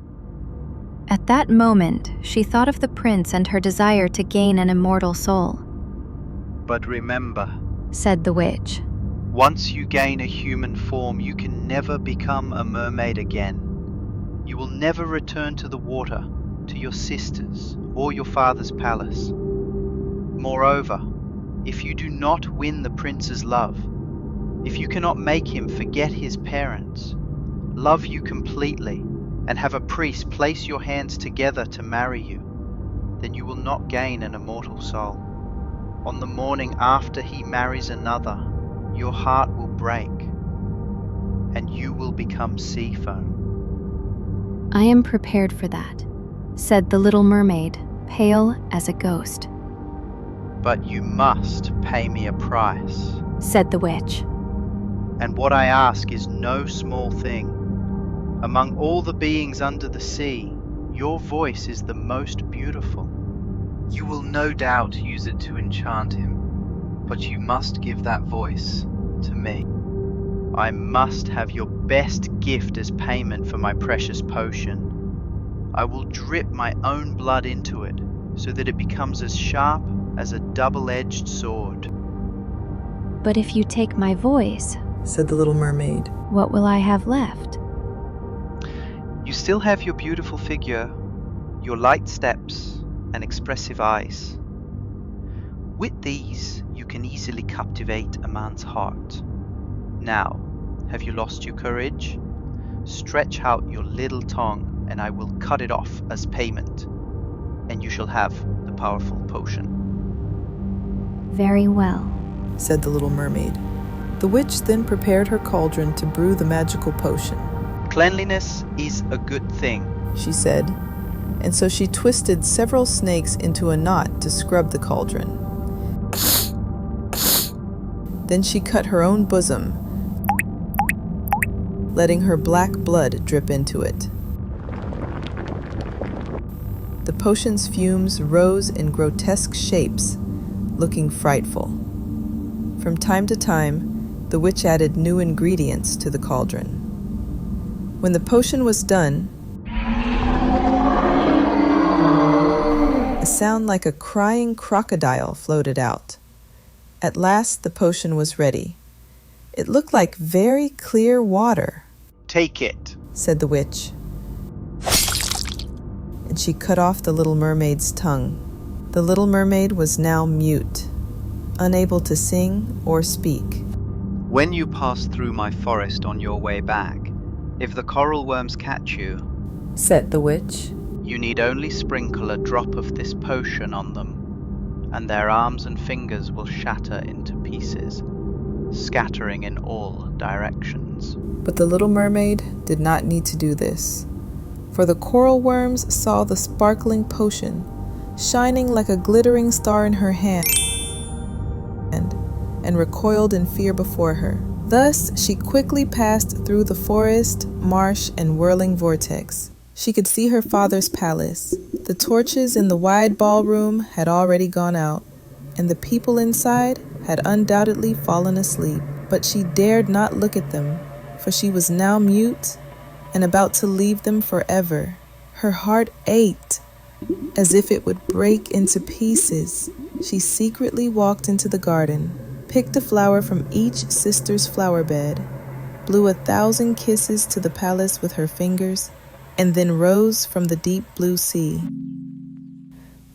At that moment, she thought of the prince and her desire to gain an immortal soul. "But remember," said the witch, "once you gain a human form, you can never become a mermaid again. You will never return to the water, to your sisters, or your father's palace. Moreover, if you do not win the prince's love, if you cannot make him forget his parents, love you completely, and have a priest place your hands together to marry you, then you will not gain an immortal soul. On the morning after he marries another, your heart will break, and you will become sea foam." I am prepared for that, said the little mermaid, pale as a ghost. "But you must pay me a price, said the witch. and what I ask is no small thing. Among all the beings under the sea, your voice is the most beautiful. You will no doubt use it to enchant him, but you must give that voice to me. I must have your best gift as payment for my precious potion. I will drip my own blood into it, so that it becomes as sharp as a double-edged sword." But if you take my voice, said the little mermaid, what will I have left? "You still have your beautiful figure, your light steps, and expressive eyes. With these, you can easily captivate a man's heart. Now, have you lost your courage? Stretch out your little tongue, and I will cut it off as payment, and you shall have the powerful potion. Very well, said the little mermaid. The witch then prepared her cauldron to brew the magical potion. Cleanliness is a good thing, she said, and so she twisted several snakes into a knot to scrub the cauldron. Then she cut her own bosom, letting her black blood drip into it. The potion's fumes rose in grotesque shapes, looking frightful. From time to time, the witch added new ingredients to the cauldron. When the potion was done, a sound like a crying crocodile floated out. At last, the potion was ready. It looked like very clear water. Take it, said the witch. And she cut off the little mermaid's tongue. The little mermaid was now mute, unable to sing or speak. When you pass through my forest on your way back, if the coral worms catch you, said the witch, you need only sprinkle a drop of this potion on them, and their arms and fingers will shatter into pieces, scattering in all directions. But the little mermaid did not need to do this, for the coral worms saw the sparkling potion shining like a glittering star in her hand and recoiled in fear before her. Thus she quickly passed through the forest, marsh, and whirling vortex. She could see her father's palace. The torches in the wide ballroom had already gone out, and the people inside had undoubtedly fallen asleep. But she dared not look at them, for she was now mute and about to leave them forever. Her heart ached, as if it would break into pieces. She secretly walked into the garden, picked a flower from each sister's flower bed, blew 1,000 kisses to the palace with her fingers, and then rose from the deep blue sea.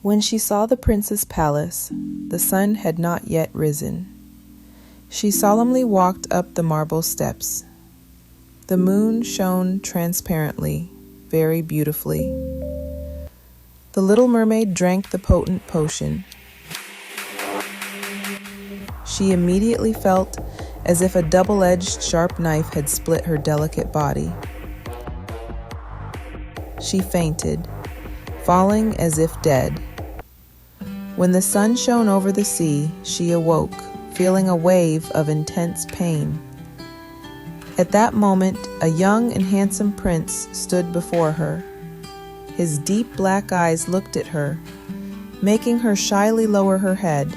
When she saw the prince's palace, the sun had not yet risen. She solemnly walked up the marble steps. The moon shone transparently, very beautifully. The little mermaid drank the potent potion. She immediately felt as if a double-edged sharp knife had split her delicate body. She fainted, falling as if dead. When the sun shone over the sea, she awoke, feeling a wave of intense pain. At that moment, a young and handsome prince stood before her. His deep black eyes looked at her, making her shyly lower her head.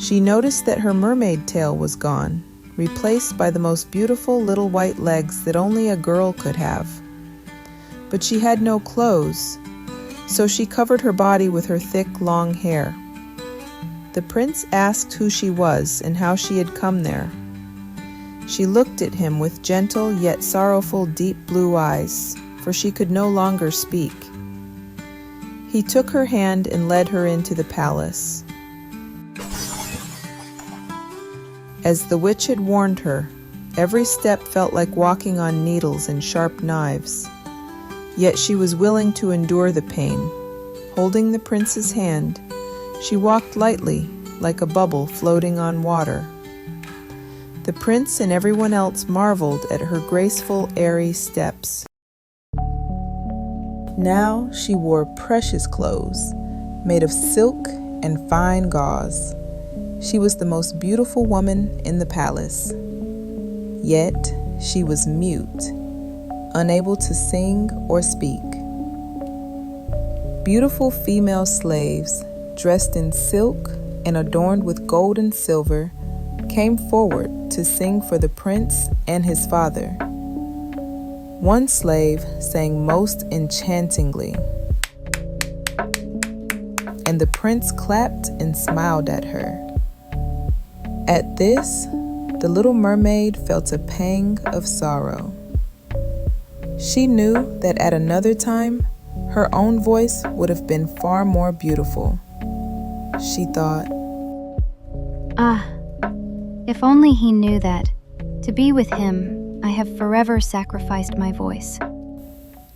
She noticed that her mermaid tail was gone, replaced by the most beautiful little white legs that only a girl could have. But she had no clothes, so she covered her body with her thick, long hair. The prince asked who she was and how she had come there. She looked at him with gentle yet sorrowful deep blue eyes, for she could no longer speak. He took her hand and led her into the palace. As the witch had warned her, every step felt like walking on needles and sharp knives. Yet she was willing to endure the pain. Holding the prince's hand, she walked lightly, like a bubble floating on water. The prince and everyone else marveled at her graceful, airy steps. Now she wore precious clothes, made of silk and fine gauze. She was the most beautiful woman in the palace. Yet she was mute, unable to sing or speak. Beautiful female slaves, dressed in silk and adorned with gold and silver, came forward to sing for the prince and his father. One slave sang most enchantingly, and the prince clapped and smiled at her. At this, the little mermaid felt a pang of sorrow. She knew that at another time, her own voice would have been far more beautiful. she thought. Ah, if only he knew that, to be with him, I have forever sacrificed my voice.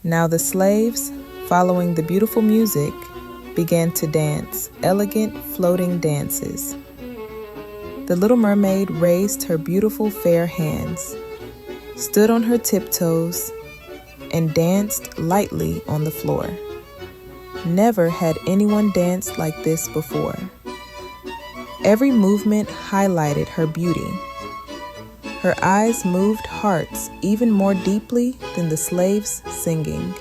Now the slaves, following the beautiful music, began to dance elegant floating dances. The little mermaid raised her beautiful fair hands, stood on her tiptoes, and danced lightly on the floor. Never had anyone danced like this before. Every movement highlighted her beauty. Her eyes moved hearts even more deeply than the slaves' singing.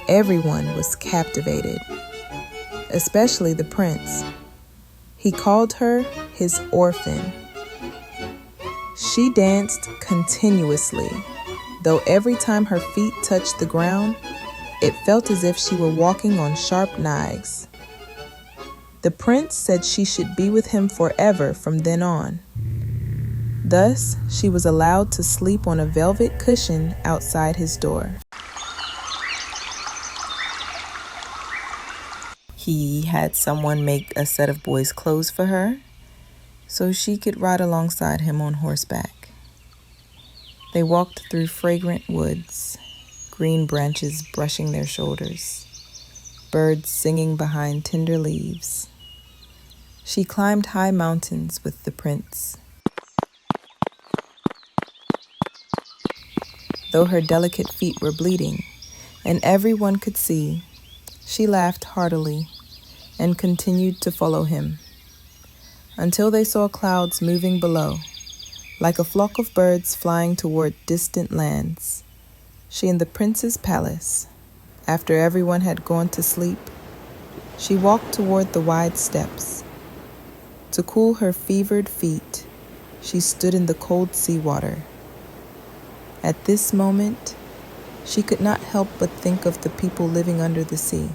Everyone was captivated, especially the prince. He called her his orphan. She danced continuously, though every time her feet touched the ground, it felt as if she were walking on sharp knives. The prince said she should be with him forever from then on. Thus, she was allowed to sleep on a velvet cushion outside his door. He had someone make a set of boys' clothes for her, so she could ride alongside him on horseback. They walked through fragrant woods, green branches brushing their shoulders, birds singing behind tender leaves. She climbed high mountains with the prince. Though her delicate feet were bleeding, and everyone could see, she laughed heartily and continued to follow him, until they saw clouds moving below, like a flock of birds flying toward distant lands. She and the prince's palace. After everyone had gone to sleep, she walked toward the wide steps. To cool her fevered feet, she stood in the cold seawater. At this moment, she could not help but think of the people living under the sea.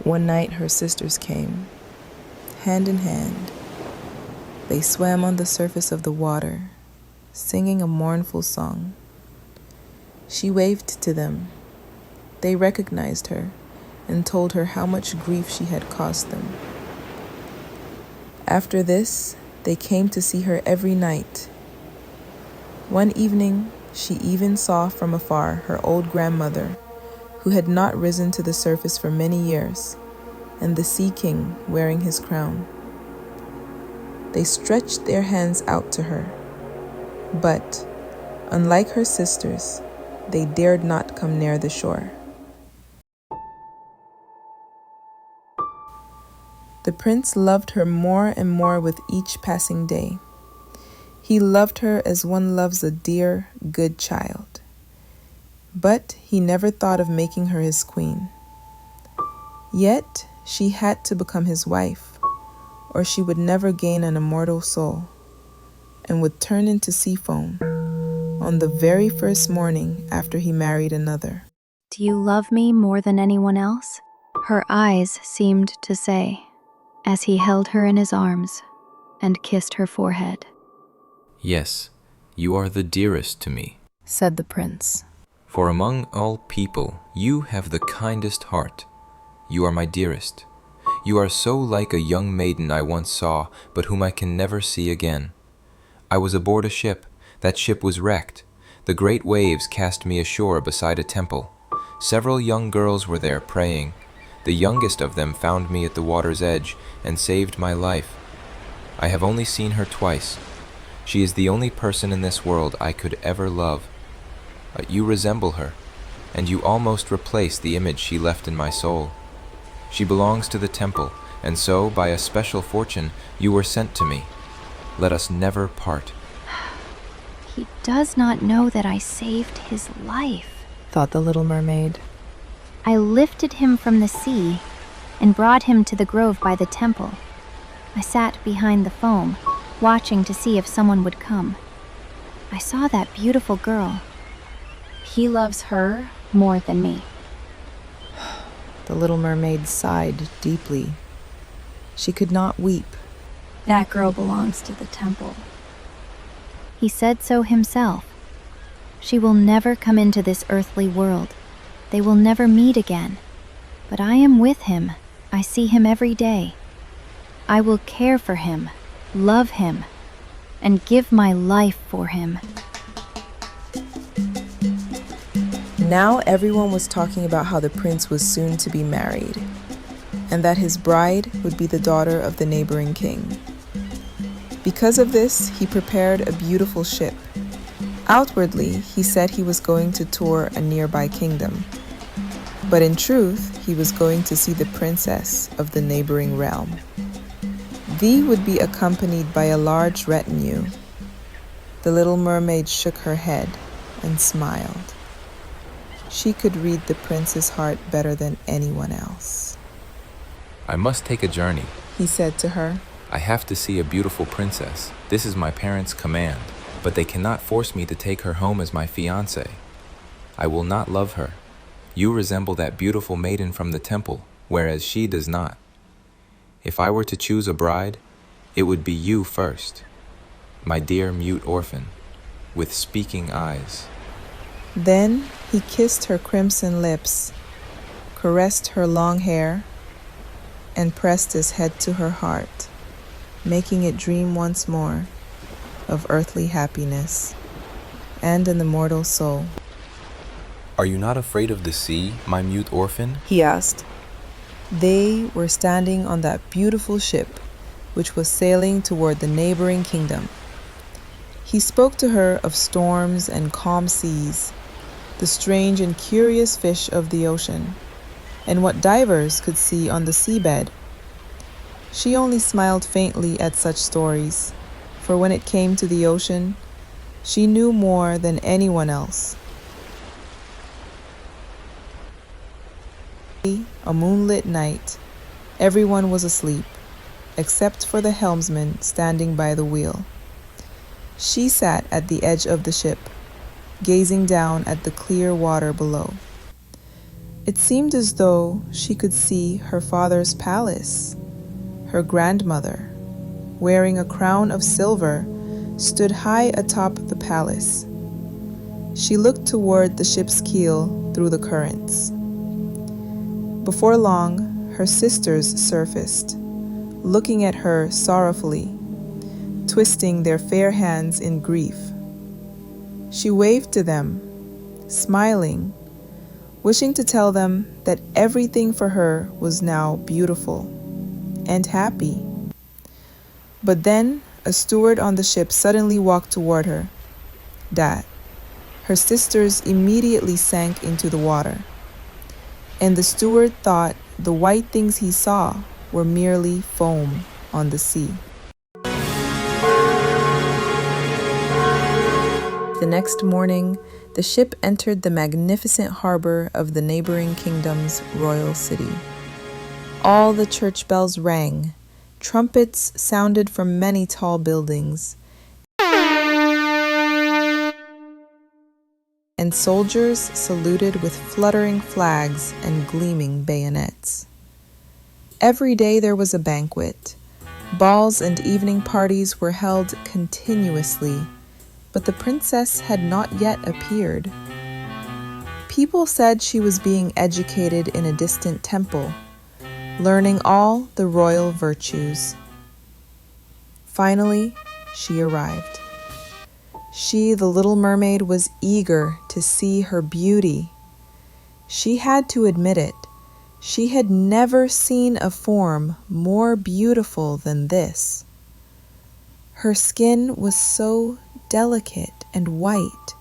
One night her sisters came, hand in hand. They swam on the surface of the water, singing a mournful song. She waved to them. They recognized her and told her how much grief she had caused them. After this, they came to see her every night. One evening, she even saw from afar her old grandmother, who had not risen to the surface for many years, and the Sea King wearing his crown. They stretched their hands out to her, but, unlike her sisters, they dared not come near the shore. The prince loved her more and more with each passing day. He loved her as one loves a dear, good child. But he never thought of making her his queen. Yet she had to become his wife, or she would never gain an immortal soul, and would turn into sea foam on the very first morning after he married another. Do you love me more than anyone else? Her eyes seemed to say, as he held her in his arms and kissed her forehead. Yes, you are the dearest to me, said the prince. For among all people, you have the kindest heart. You are my dearest. You are so like a young maiden I once saw, but whom I can never see again. I was aboard a ship. That ship was wrecked. The great waves cast me ashore beside a temple. Several young girls were there praying. The youngest of them found me at the water's edge and saved my life. I have only seen her twice. She is the only person in this world I could ever love. You resemble her, and you almost replace the image she left in my soul. She belongs to the temple, and so, by a special fortune, you were sent to me. Let us never part. He does not know that I saved his life, thought the little mermaid. I lifted him from the sea and brought him to the grove by the temple. I sat behind the foam, watching to see if someone would come. I saw that beautiful girl. He loves her more than me. The little mermaid sighed deeply. She could not weep. That girl belongs to the temple. He said so himself. She will never come into this earthly world. They will never meet again. But I am with him. I see him every day. I will care for him, love him, and give my life for him. Now everyone was talking about how the prince was soon to be married, and that his bride would be the daughter of the neighboring king. Because of this, he prepared a beautiful ship. Outwardly, he said he was going to tour a nearby kingdom, but in truth, he was going to see the princess of the neighboring realm. Thee would be accompanied by a large retinue. The little mermaid shook her head and smiled. She could read the prince's heart better than anyone else. I must take a journey. He said to her. I have to see a beautiful princess. This is my parents' command, but they cannot force me to take her home as my fiancé. I will not love her. You resemble that beautiful maiden from the temple, whereas she does not. If I were to choose a bride, it would be you first, my dear mute orphan, with speaking eyes. Then he kissed her crimson lips, caressed her long hair, and pressed his head to her heart, making it dream once more of earthly happiness and an immortal soul. Are you not afraid of the sea, my mute orphan? He asked. They were standing on that beautiful ship, which was sailing toward the neighboring kingdom. He spoke to her of storms and calm seas, the strange and curious fish of the ocean, and what divers could see on the seabed. She only smiled faintly at such stories, for when it came to the ocean, she knew more than anyone else. A moonlit night, everyone was asleep, except for the helmsman standing by the wheel. She sat at the edge of the ship, gazing down at the clear water below. It seemed as though she could see her father's palace. Her grandmother, wearing a crown of silver, stood high atop the palace. She looked toward the ship's keel through the currents. Before long, her sisters surfaced, looking at her sorrowfully, twisting their fair hands in grief. She waved to them, smiling, wishing to tell them that everything for her was now beautiful and happy. But then a steward on the ship suddenly walked toward her. Her sisters immediately sank into the water, and the steward thought the white things he saw were merely foam on the sea. The next morning, the ship entered the magnificent harbor of the neighboring kingdom's royal city. All the church bells rang, trumpets sounded from many tall buildings, and soldiers saluted with fluttering flags and gleaming bayonets. Every day there was a banquet. Balls and evening parties were held continuously, but the princess had not yet appeared. People said she was being educated in a distant temple, learning all the royal virtues. Finally, she arrived. She, the little mermaid, was eager to see her beauty. She had to admit it. She had never seen a form more beautiful than this. Her skin was so delicate and white.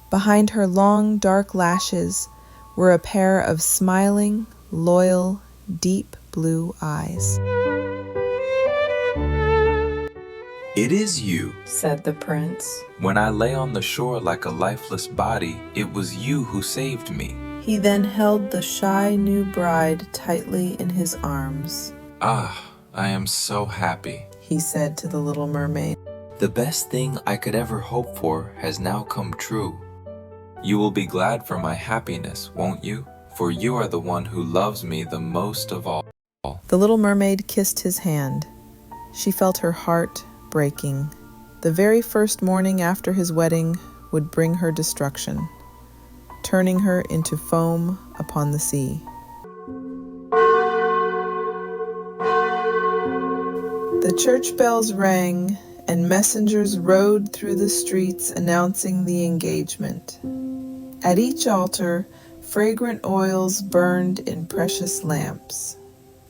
Behind her long, dark lashes were a pair of smiling, loyal, deep blue eyes. It is you, said the prince. When I lay on the shore like a lifeless body, it was you who saved me. He then held the shy new bride tightly in his arms. Ah, I am so happy, he said to the little mermaid. The best thing I could ever hope for has now come true. You will be glad for my happiness, won't you? For you are the one who loves me the most of all. The little mermaid kissed his hand. She felt her heart breaking. The very first morning after his wedding would bring her destruction. turning her into foam upon the sea. The church bells rang, and messengers rode through the streets announcing the engagement. At each altar, fragrant oils burned in precious lamps.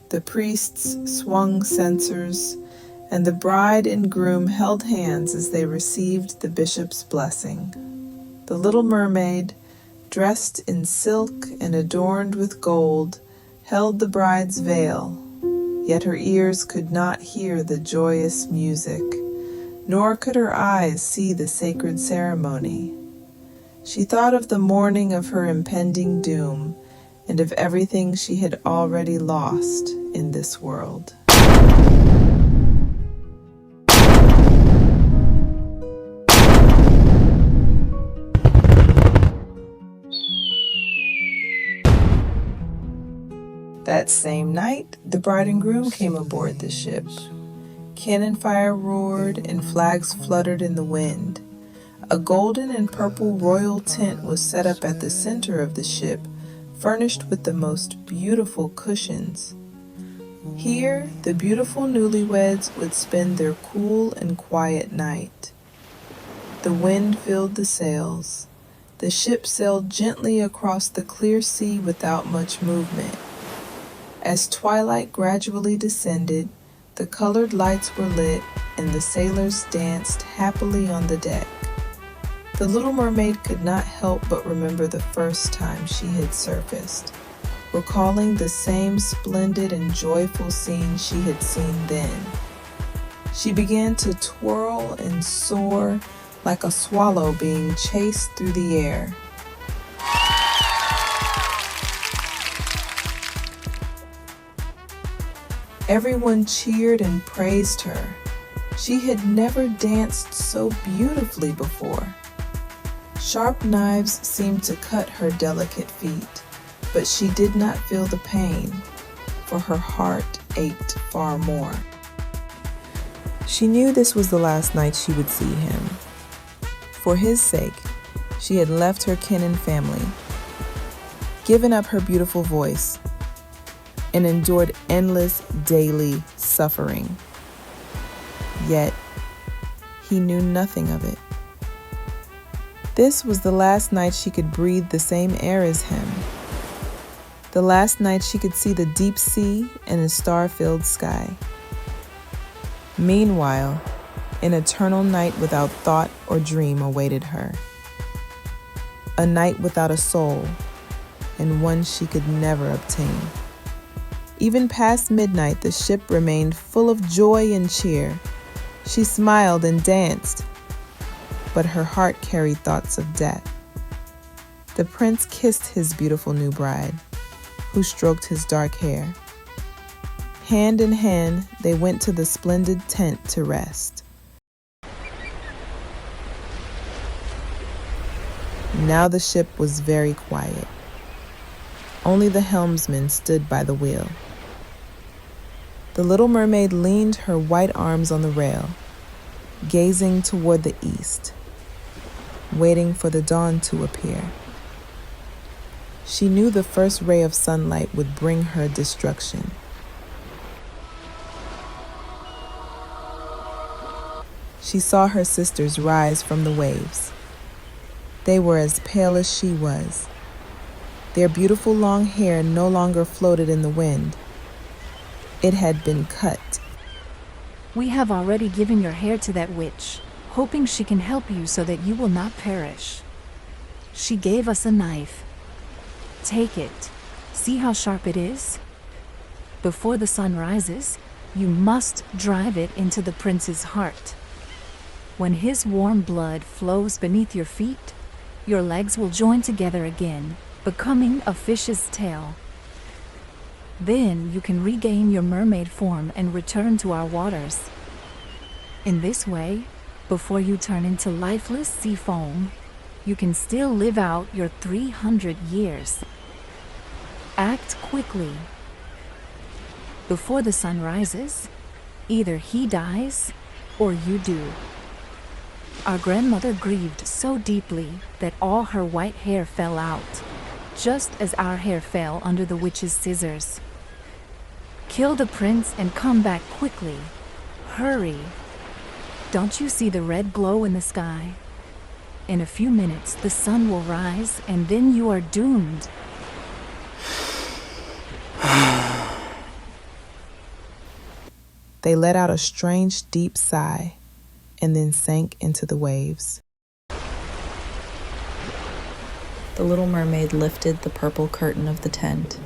The priests swung censers, and the bride and groom held hands as they received the bishop's blessing. The little mermaid, dressed in silk and adorned with gold, held the bride's veil, yet her ears could not hear the joyous music, nor could her eyes see the sacred ceremony. She thought of the morning of her impending doom, and of everything she had already lost in this world. That same night, the bride and groom came aboard the ship. Cannon fire roared and flags fluttered in the wind. A golden and purple royal tent was set up at the center of the ship, furnished with the most beautiful cushions. Here, the beautiful newlyweds would spend their cool and quiet night. The wind filled the sails. The ship sailed gently across the clear sea without much movement. As twilight gradually descended, the colored lights were lit and the sailors danced happily on the deck. The little mermaid could not help but remember the first time she had surfaced, recalling the same splendid and joyful scene she had seen then. She began to twirl and soar like a swallow being chased through the air. Everyone cheered and praised her. She had never danced so beautifully before. Sharp knives seemed to cut her delicate feet, but she did not feel the pain, for her heart ached far more. She knew this was the last night she would see him. For his sake, she had left her kin and family, given up her beautiful voice, and endured endless daily suffering. Yet, he knew nothing of it. This was the last night she could breathe the same air as him. The last night she could see the deep sea and the star-filled sky. Meanwhile, an eternal night without thought or dream awaited her. A night without a soul, and one she could never obtain. Even past midnight, the ship remained full of joy and cheer. She smiled and danced, but her heart carried thoughts of death. The prince kissed his beautiful new bride, who stroked his dark hair. Hand in hand, they went to the splendid tent to rest. Now the ship was very quiet. Only the helmsman stood by the wheel. The little mermaid leaned her white arms on the rail, gazing toward the east, waiting for the dawn to appear. She knew the first ray of sunlight would bring her destruction. She saw her sisters rise from the waves. They were as pale as she was. Their beautiful long hair no longer floated in the wind. It had been cut. We have already given your hair to that witch, hoping she can help you so that you will not perish. She gave us a knife. Take it. See how sharp it is? Before the sun rises, you must drive it into the prince's heart. When his warm blood flows beneath your feet, your legs will join together again, becoming a fish's tail. Then you can regain your mermaid form and return to our waters. In this way, before you turn into lifeless sea foam, you can still live out your 300 years. Act quickly. Before the sun rises, either he dies or you do. Our grandmother grieved so deeply that all her white hair fell out, just as our hair fell under the witch's scissors. Kill the prince and come back quickly. Hurry. Don't you see the red glow in the sky? In a few minutes, the sun will rise, and then you are doomed. They let out a strange, deep sigh and then sank into the waves. The little mermaid lifted the purple curtain of the tent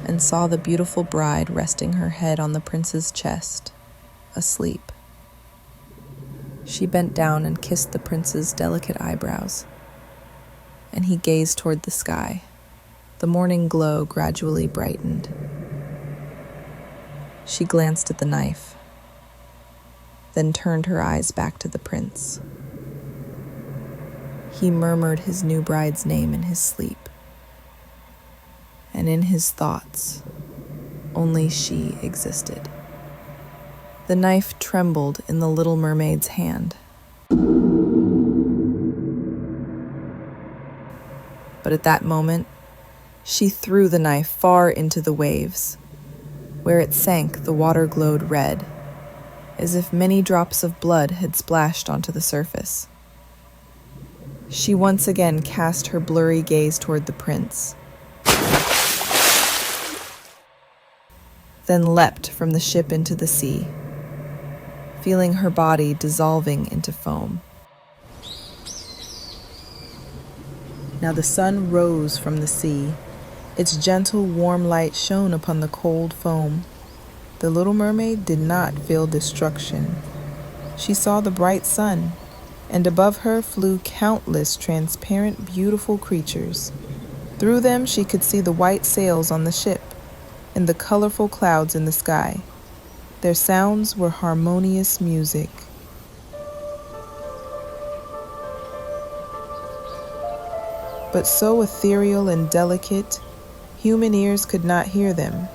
and saw the beautiful bride resting her head on the prince's chest, asleep. She bent down and kissed the prince's delicate eyebrows, and he gazed toward the sky. The morning glow gradually brightened. She glanced at the knife, then turned her eyes back to the prince. He murmured his new bride's name in his sleep, and in his thoughts, only she existed. The knife trembled in the little mermaid's hand. But at that moment, she threw the knife far into the waves. Where it sank, the water glowed red, as if many drops of blood had splashed onto the surface. She once again cast her blurry gaze toward the prince, then leapt from the ship into the sea, feeling her body dissolving into foam. Now the sun rose from the sea. Its gentle, warm light shone upon the cold foam. The little mermaid did not feel destruction. She saw the bright sun, and above her flew countless transparent, beautiful creatures. Through them she could see the white sails on the ship and the colorful clouds in the sky. Their sounds were harmonious music. But so ethereal and delicate, human ears could not hear them,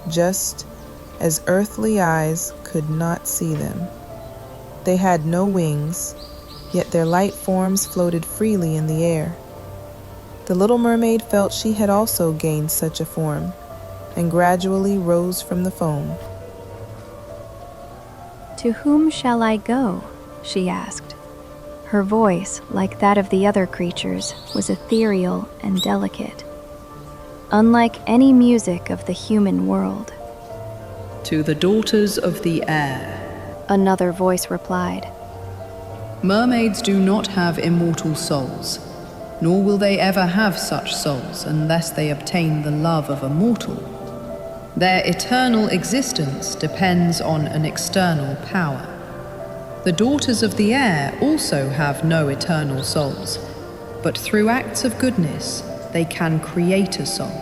just as earthly eyes could not see them. They had no wings, yet their light forms floated freely in the air. The little mermaid felt she had also gained such a form, and gradually rose from the foam. "To whom shall I go?" she asked. Her voice, like that of the other creatures, was ethereal and delicate, unlike any music of the human world. "To the daughters of the air," Another voice replied. "Mermaids do not have immortal souls, nor will they ever have such souls unless they obtain the love of a mortal. Their eternal existence depends on an external power. The daughters of the air also have no eternal souls, but through acts of goodness, they can create a soul.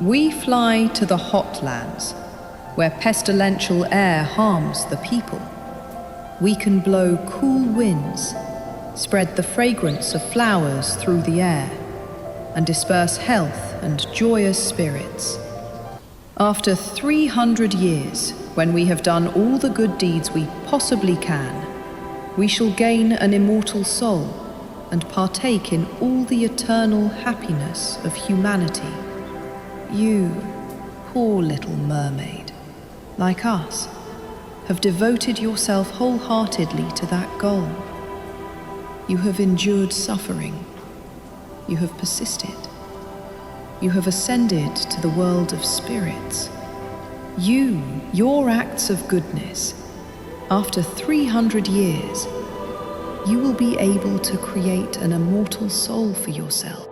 We fly to the hot lands, where pestilential air harms the people. We can blow cool winds, spread the fragrance of flowers through the air, and disperse health and joyous spirits. After 300 years, when we have done all the good deeds we possibly can, we shall gain an immortal soul and partake in all the eternal happiness of humanity. You, poor little mermaid, like us, have devoted yourself wholeheartedly to that goal. You have endured suffering. You have persisted. You have ascended to the world of spirits. Your acts of goodness, after 300 years, you will be able to create an immortal soul for yourself.